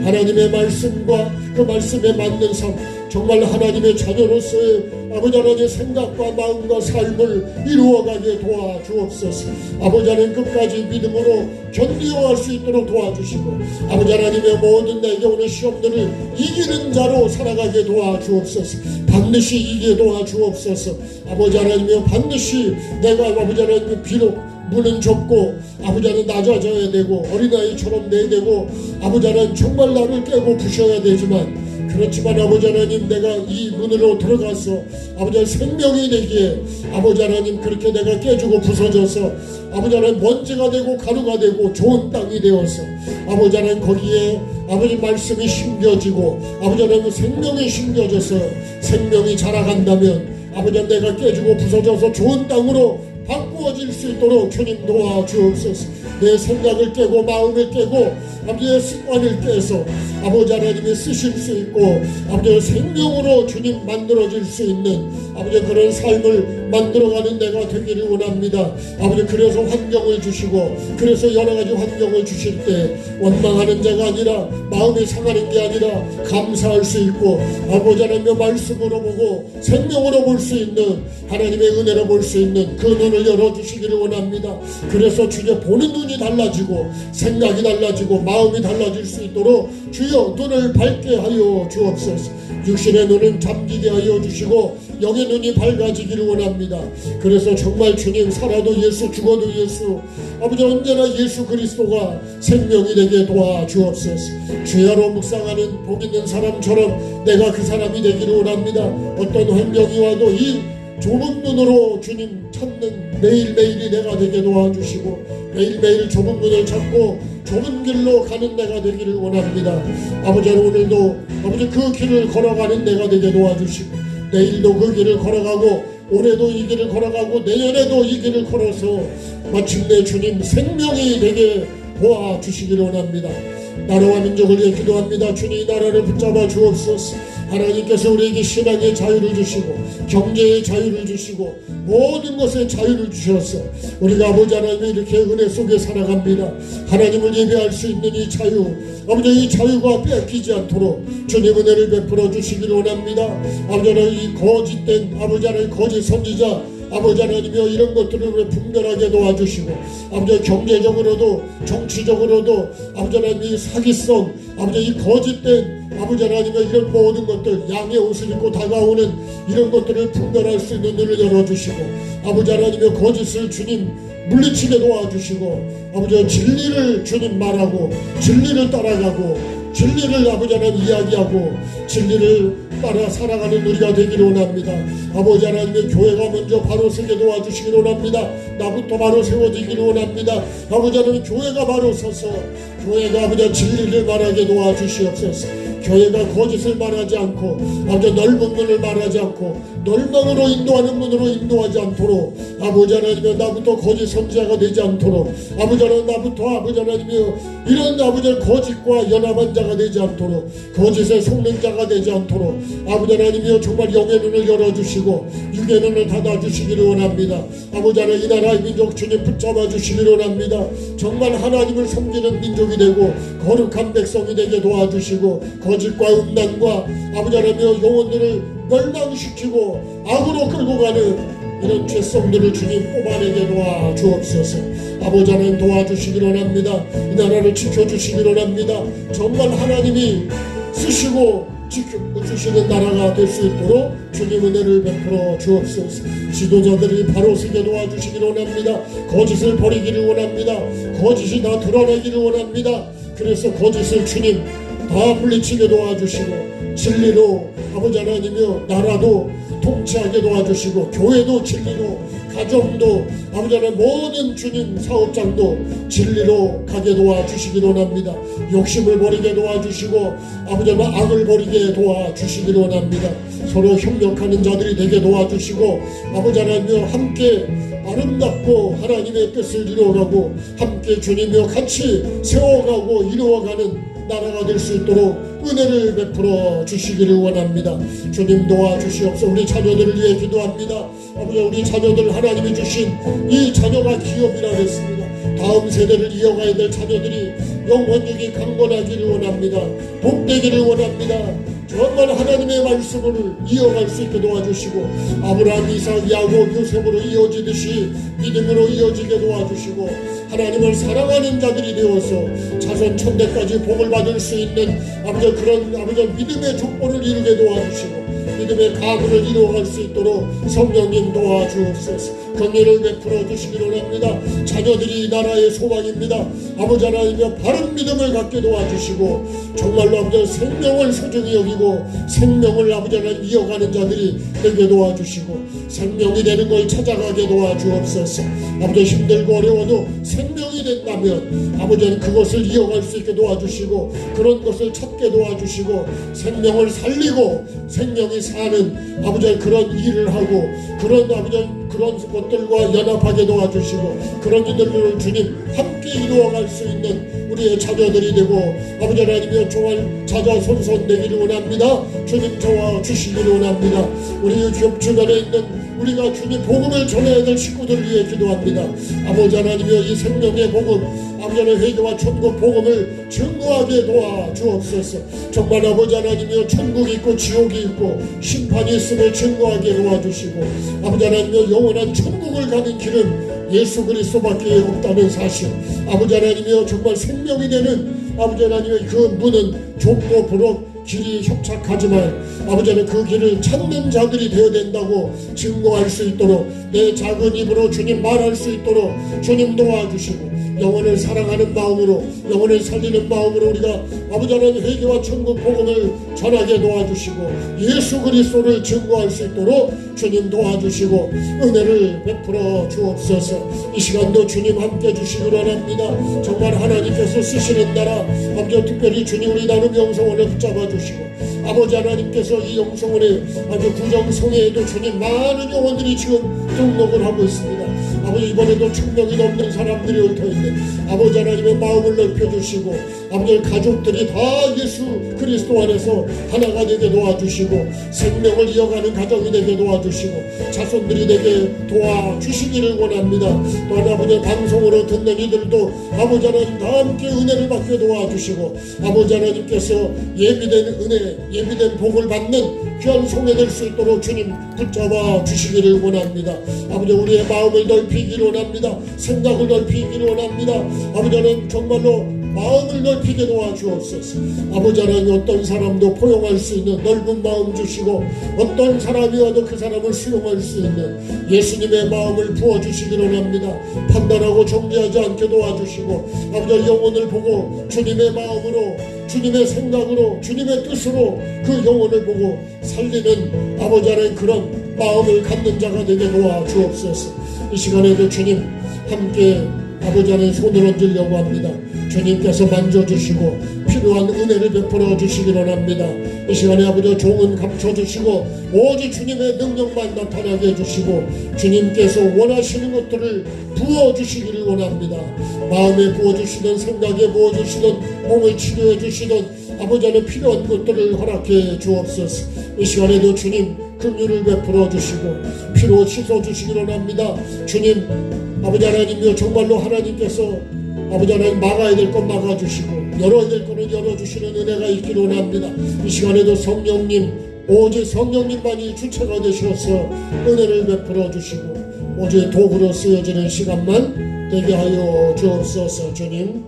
하나님의 말씀과 그 말씀에 맞는 삶 정말 하나님의 자녀로서의 아버지 하나님의 생각과 마음과 삶을 이루어가게 도와주옵소서. 아버지 하나님 끝까지 믿음으로 견디어갈 수 있도록 도와주시고 아버지 하나님의 모든 내게 오는 시험들을 이기는 자로 살아가게 도와주옵소서. 반드시 이기게 도와주옵소서. 아버지 하나님의 반드시 내가 아버지 하나님의 비록 문은 좁고 아버지 하나님 낮아져야 되고 어린아이처럼 내야 되고 아버지 하나님 정말 나를 깨고 부셔야 되지만 그렇지만 아버지 하나님 내가 이 문으로 들어가서 아버지 하나님 생명이 되기에 아버지 하나님 그렇게 내가 깨지고 부서져서 아버지 하나님 먼지가 되고 가루가 되고 좋은 땅이 되어서 아버지 하나님 거기에 아버지 말씀이 심겨지고 아버지 하나님 생명이 심겨져서 생명이 자라간다면 아버지 하나님 내가 깨지고 부서져서 좋은 땅으로 바꾸어질 수 있도록 주님 도와주옵소서. 내 생각을 깨고 마음을 깨고 아버지의 습관을 깨서 아버지 하나님이 쓰실 수 있고 아버지의 생명으로 주님 만들어질 수 있는 아버지 그런 삶을 만들어가는 내가 되기를 원합니다. 아버지 그래서 환경을 주시고 그래서 여러가지 환경을 주실 때 원망하는 자가 아니라 마음이 상하는 게 아니라 감사할 수 있고 아버지 하나님의 말씀으로 보고 생명으로 볼 수 있는 하나님의 은혜로 볼 수 있는 그 눈을 열어주시기를 원합니다. 그래서 주님 보는 눈이 달라지고 생각이 달라지고 마음이 달라질 수 있도록 주여 눈을 밝게 하여 주옵소서. 육신의 눈은 잠기게 하여 주시고 영의 눈이 밝아지기를 원합니다. 그래서 정말 주님 살아도 예수 죽어도 예수 아버지 언제나 예수 그리스도가 생명이 되게 도와주옵소서. 주야로 묵상하는 복 있는 사람처럼 내가 그 사람이 되기를 원합니다. 어떤 환경이 와도 이 좁은 눈으로 주님 찾는 매일매일이 내가 되게 도와주시고 매일매일 좁은 문을 찾고 좁은 길로 가는 내가 되기를 원합니다. 아버지 오늘도 아버지 그 길을 걸어가는 내가 되게 도와주시고 내일도 그 길을 걸어가고 올해도 이 길을 걸어가고 내년에도 이 길을 걸어서 마침내 주님 생명이 되게 도와주시기를 원합니다. 나라와 민족을 위해 기도합니다. 주님 이 나라를 붙잡아 주옵소서. 하나님께서 우리에게 신앙의 자유를 주시고 경제의 자유를 주시고 모든 것에 자유를 주셔서 우리가 아버지 하나님이 이렇게 은혜 속에 살아갑니다. 하나님을 예배할 수 있는 이 자유 아버지 이 자유가 뺏기지 않도록 주님 은혜를 베풀어 주시기를 원합니다. 아버지 하나님 이 거짓된 아버지 하나님 거짓 선지자 아버지 하나님이여 이런 것들을 분별하게 도와주시고 아버지 경제적으로도 정치적으로도 아버지 하나님 이 사기성 아버지 이 거짓된 아버지 하나님의 이런 모든 것들 양의 옷을 입고 다가오는 이런 것들을 분별할 수 있는 눈을 열어주시고 아버지 하나님의 거짓을 주님 물리치게 도와주시고 아버지 진리를 주님 말하고 진리를 따라가고 진리를 아버지 하나님 이야기하고 진리를 따라 살아가는 우리가 되기를 원합니다. 아버지 하나님의 교회가 먼저 바로 서게 도와주시기를 원합니다. 나부터 바로 세워지기를 원합니다. 아버지 하나님 교회가 바로 서서 교회가 아버지 진리를 말하게 도와주시옵소서. 교회가 거짓을 말하지 않고 아버지 넓은 문을 말하지 않고 멸망으로 인도하는 문으로 인도하지 않도록 아버지 하나님이여 나부터 거짓 선지자가 되지 않도록 아버지 하나님 나부터 아버지 하나님이여 이런 아버지 거짓과 연합한 자가 되지 않도록 거짓에 속는 자가 되지 않도록 아버지 하나님이여 정말 영의 눈을 열어주시고 육의 눈을 닫아주시기를 원합니다. 아버지 하나님 이 나라의 민족 주님 붙잡아 주시기를 원합니다. 정말 하나님을 섬기는 민족이 되고 거룩한 백성이 되게 도와주시고 거짓과 음란과 아버지 하나님이여 영혼들을 멸망시키고 악으로 끌고 가는 이런 죄성들을 주님 뽑아내게 도와주옵소서. 아버지 하나님 도와주시기 원합니다. 이 나라를 지켜주시기 원합니다. 정말 하나님이 쓰시고 지켜주시는 나라가 될 수 있도록 주님 은혜를 베풀어 주옵소서. 지도자들이 바로 서게 도와주시기 원합니다. 거짓을 버리기를 원합니다. 거짓이 다 드러나기를 원합니다. 그래서 거짓을 주님 다 물리치게 도와주시고 진리로 아버지 하나님이여 나라도 통치하게 도와주시고 교회도 진리로 가정도 아버지 하나님 모든 주님 사업장도 진리로 가게 도와주시기 원합니다. 욕심을 버리게 도와주시고 아버지 하나님 악을 버리게 도와주시기 원합니다. 서로 협력하는 자들이 되게 도와주시고 아버지 하나님이여 함께 아름답고 하나님의 뜻을 이루어가고 함께 주님이여 같이 세워가고 이루어가는 나라가 될 수 있도록 은혜를 베풀어 주시기를 원합니다. 주님 도와주시옵소서. 우리 자녀들을 위해 기도합니다. 아버지 우리 자녀들 하나님이 주신 이 자녀가 기업이라 했습니다. 다음 세대를 이어가야 될 자녀들이 영원육이 강건하기를 원합니다. 복되기를 원합니다. 정말 하나님의 말씀을 이어갈 수 있게 도와주시고 아브라함, 이삭, 야곱, 요셉으로 이어지듯이 믿음으로 이어지게 도와주시고 하나님을 사랑하는 자들이 되어서 자손 천대까지 복을 받을 수 있는 아버지 그런 아버지 믿음의 족보를 이루게 도와주시고 믿음의 가문을 이루어갈 수 있도록 성령님 도와주옵소서. 긍휼을 베풀어 주시기를 원합니다. 자녀들이 이 나라의 소망입니다. 아버지 하나님의 바른 믿음을 갖게 도와주시고 정말로 아버지 생명을 소중히 여기고 생명을 아버지 하나님 이어가는 자들이 되게 도와주시고 생명이 되는 걸 찾아가게 도와주옵소서. 아버지 힘들고 어려워도 생명이 된다면 아버지 하나님 그것을 이어갈 수 있게 도와주시고 그런 것을 찾게 도와주시고 생명을 살리고 생명이 사는 아버지 그런 일을 하고 그런 아버지 그런 것들과 연합하게 도와주시고 그런 일들을 주님 함께 이루어갈 수 있는 우리의 자녀들이 되고 아버지 하나님의 정말 자자손손 되기를 원합니다. 주님 저와 주시기를 원합니다. 우리 주변에 있는 우리가 주님 복음을 전해야 될 식구들을 위해 기도합니다. 아버지 하나님이여 이 생명의 복음 아버지 하나님 회개와 천국 복음을 증거하게 도와주옵소서. 정말 아버지 하나님이여 천국이 있고 지옥이 있고 심판이 있음을 증거하게 도와주시고 아버지 하나님이여 영원한 천국을 가는 길은 예수 그리스도밖에 없다는 사실 아버지 하나님이여 정말 생명이 되는 아버지 하나님의 그 문은 좁고 부록 길이 협착하지만 아버지는 그 길을 찾는 자들이 되어야 된다고 증거할 수 있도록 내 작은 입으로 주님 말할 수 있도록 주님 도와주시고 영혼을 사랑하는 마음으로 영혼을 살리는 마음으로 우리가 아버지 하나님 회개와 천국 복음을 전하게 도와주시고 예수 그리스도를 증거할 수 있도록 주님 도와주시고 은혜를 베풀어 주옵소서. 이 시간도 주님 함께 주시기 원합니다. 정말 하나님께서 쓰시는 나라 아버지 특별히 주님 우리 나눔 영성원을 붙잡아 주시고 아버지 하나님께서 이 영성원에 아주 구정성회에도 주님 많은 영혼들이 지금 등록을 하고 있습니다. 아버지 이번에도 1000명이 넘는 사람들이 얽혀있는 아버지 하나님의 마음을 넓혀주시고 아버지 가족들이 다 예수 그리스도 안에서 하나가 되게 도와주시고 생명을 이어가는 가정이 되게 도와주시고 자손들이 되게 도와주시기를 원합니다. 또한 아버지 방송으로 듣는 이들도 아버지 하나님 다 함께 은혜를 받게 도와주시고 아버지 하나님께서 예비된 은혜 예비된 복을 받는 귀한 소개될 수 있도록 주님 붙잡아 주시기를 원합니다. 아버지 우리의 마음을 넓히기를 원합니다. 생각을 넓히기를 원합니다. 아버지 하나님 정말로 마음을 넓히게 도와주옵소서. 아버지 하나님 어떤 사람도 포용할 수 있는 넓은 마음 주시고 어떤 사람이 와도 그 사람을 수용할 수 있는 예수님의 마음을 부어주시기를 원합니다. 판단하고 정죄하지 않게 도와주시고 아버지 영혼을 보고 주님의 마음으로 주님의 생각으로 주님의 뜻으로 그 영혼을 보고 살리는 아버지 하나님 그런 마음을 갖는 자가 되게 도와주옵소서. 이 시간에도 주님 함께 아버지 하나님 손을 얹으려고 합니다. 주님께서 만져주시고 필요한 은혜를 베풀어 주시기 원합니다. 이 시간에 아버지 종은 감춰주시고 오직 주님의 능력만 나타나게 해주시고 주님께서 원하시는 것들을 부어주시기를 원합니다. 마음에 부어주시던 생각에 부어주시던 몸을 치료해 주시던 아버지 안에 필요한 것들을 허락해 주옵소서. 이 시간에도 주님 긍휼을 베풀어 주시고 피로 씻어 주시기 원합니다. 주님 아버지 하나님이여 정말로 하나님께서 아버지 하나님 막아야 될 것 막아주시고 열어야 될 것은 열어주시는 은혜가 있기를 원합니다. 이 시간에도 성령님 오직 성령님만이 주체가 되셔서 은혜를 베풀어 주시고 오직 도구로 쓰여지는 시간만 되게 하여 주옵소서. 주님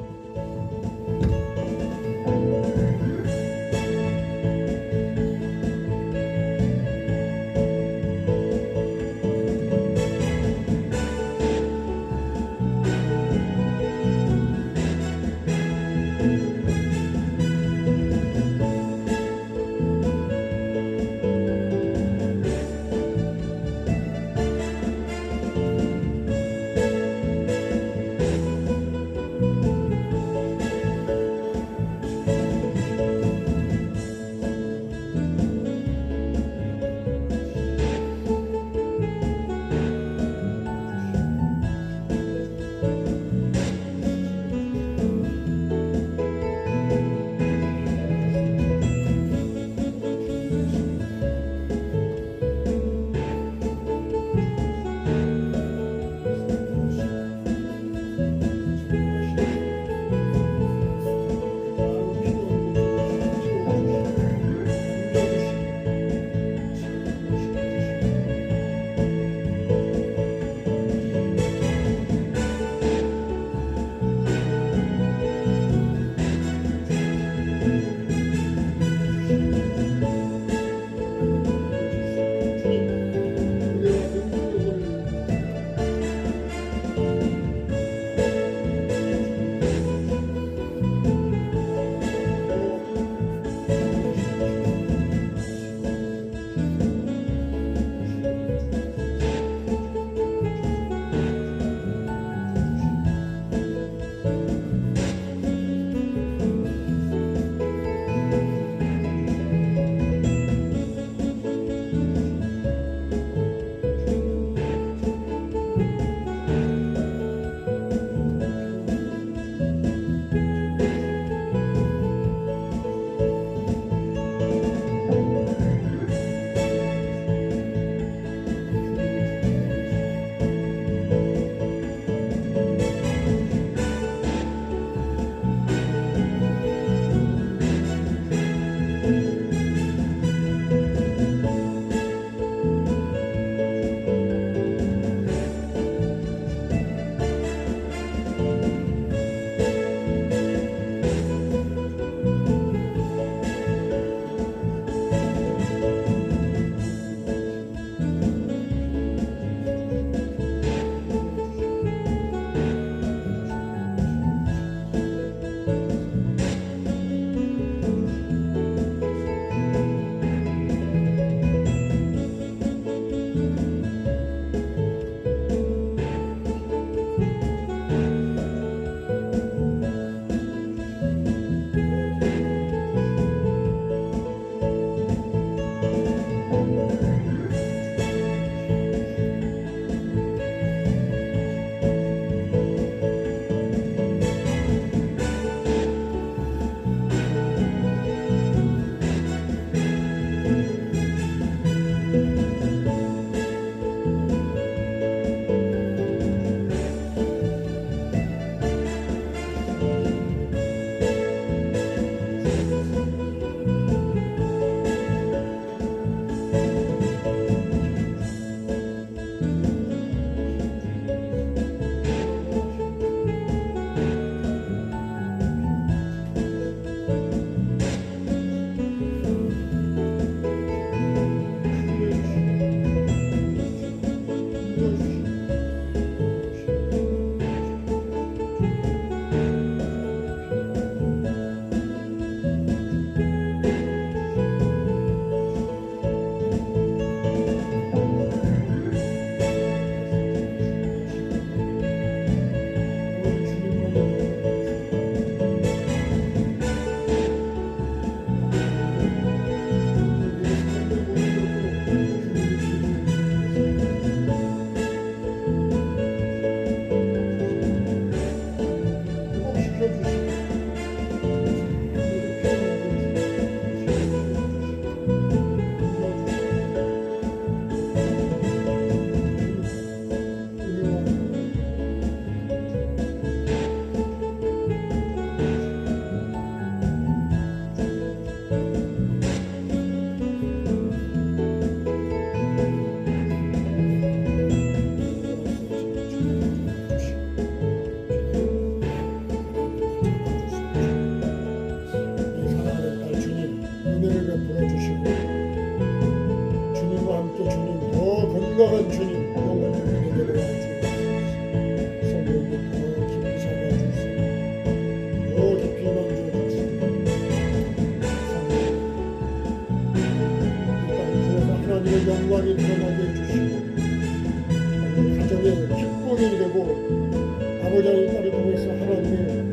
선교자의 딸을 통해서 하나님의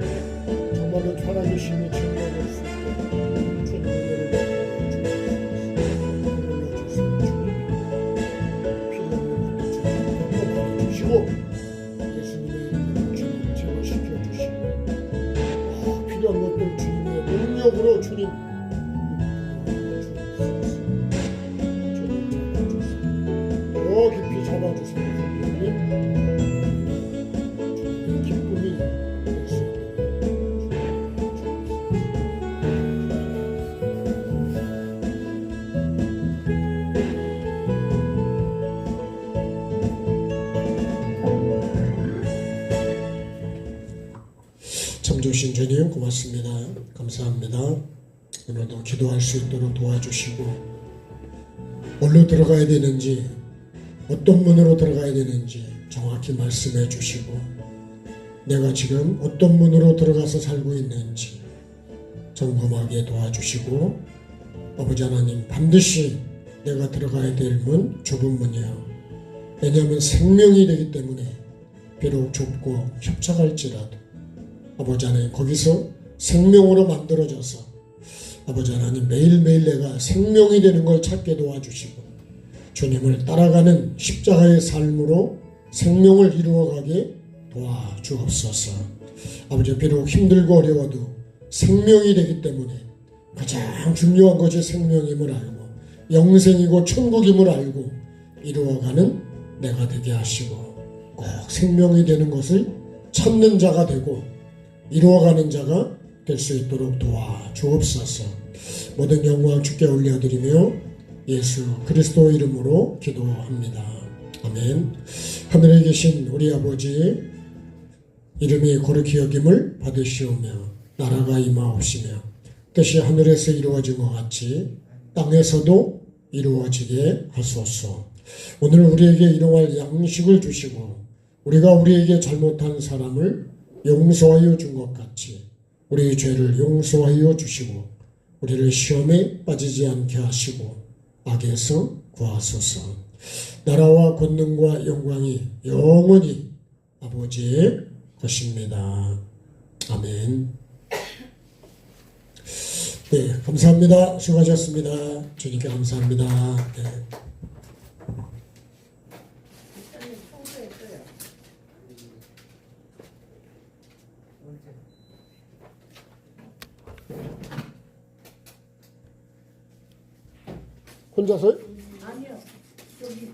정말로 살아계심이 증명될 수 있도록 주님의 은혜를 주시옵소서. 필요한 것도 주님 주시고 예수님의 이름으로 주님 제거시켜 주시고 필요한 것들 주님의 능력으로 주님 더 깊이 잡아주세요. 주님의 기쁨이 될 수 있도록 참 좋으신 주님 고맙습니다. 감사합니다. 오늘도 기도할 수 있도록 도와주시고 어디로 들어가야 되는지 어떤 문으로 들어가야 되는지 정확히 말씀해 주시고 내가 지금 어떤 문으로 들어가서 살고 있는지 점검하게 도와주시고 아버지 하나님 반드시 내가 들어가야 될 문 좁은 문이요 왜냐하면 생명이 되기 때문에 비록 좁고 협착할지라도 아버지 하나님 거기서 생명으로 만들어져서 아버지 하나님 매일매일 내가 생명이 되는 걸 찾게 도와주시고 주님을 따라가는 십자가의 삶으로 생명을 이루어가게 도와주옵소서. 아버지 비록 힘들고 어려워도 생명이 되기 때문에 가장 중요한 것이 생명임을 알고 영생이고 천국임을 알고 이루어가는 내가 되게 하시고 꼭 생명이 되는 것을 찾는 자가 되고 이루어가는 자가 될 수 있도록 도와주옵소서. 모든 영광 주께 올려드리며 예수 그리스도 이름으로 기도합니다. 아멘. 하늘에 계신 우리 아버지 이름이 거룩히 여김을 받으시오며 나라가 임하옵시며 뜻이 하늘에서 이루어진 것 같이 땅에서도 이루어지게 하소서. 오늘 우리에게 일용할 양식을 주시고 우리가 우리에게 잘못한 사람을 용서하여 준 것 같이 우리의 죄를 용서하여 주시고 우리를 시험에 빠지지 않게 하시고 악에서 구하소서. 나라와 권능과 영광이 영원히 아버지의 것입니다. 아멘. 네, 감사합니다. 수고하셨습니다. 주님께 감사합니다. 네. 혼자서요? 아니요. 여기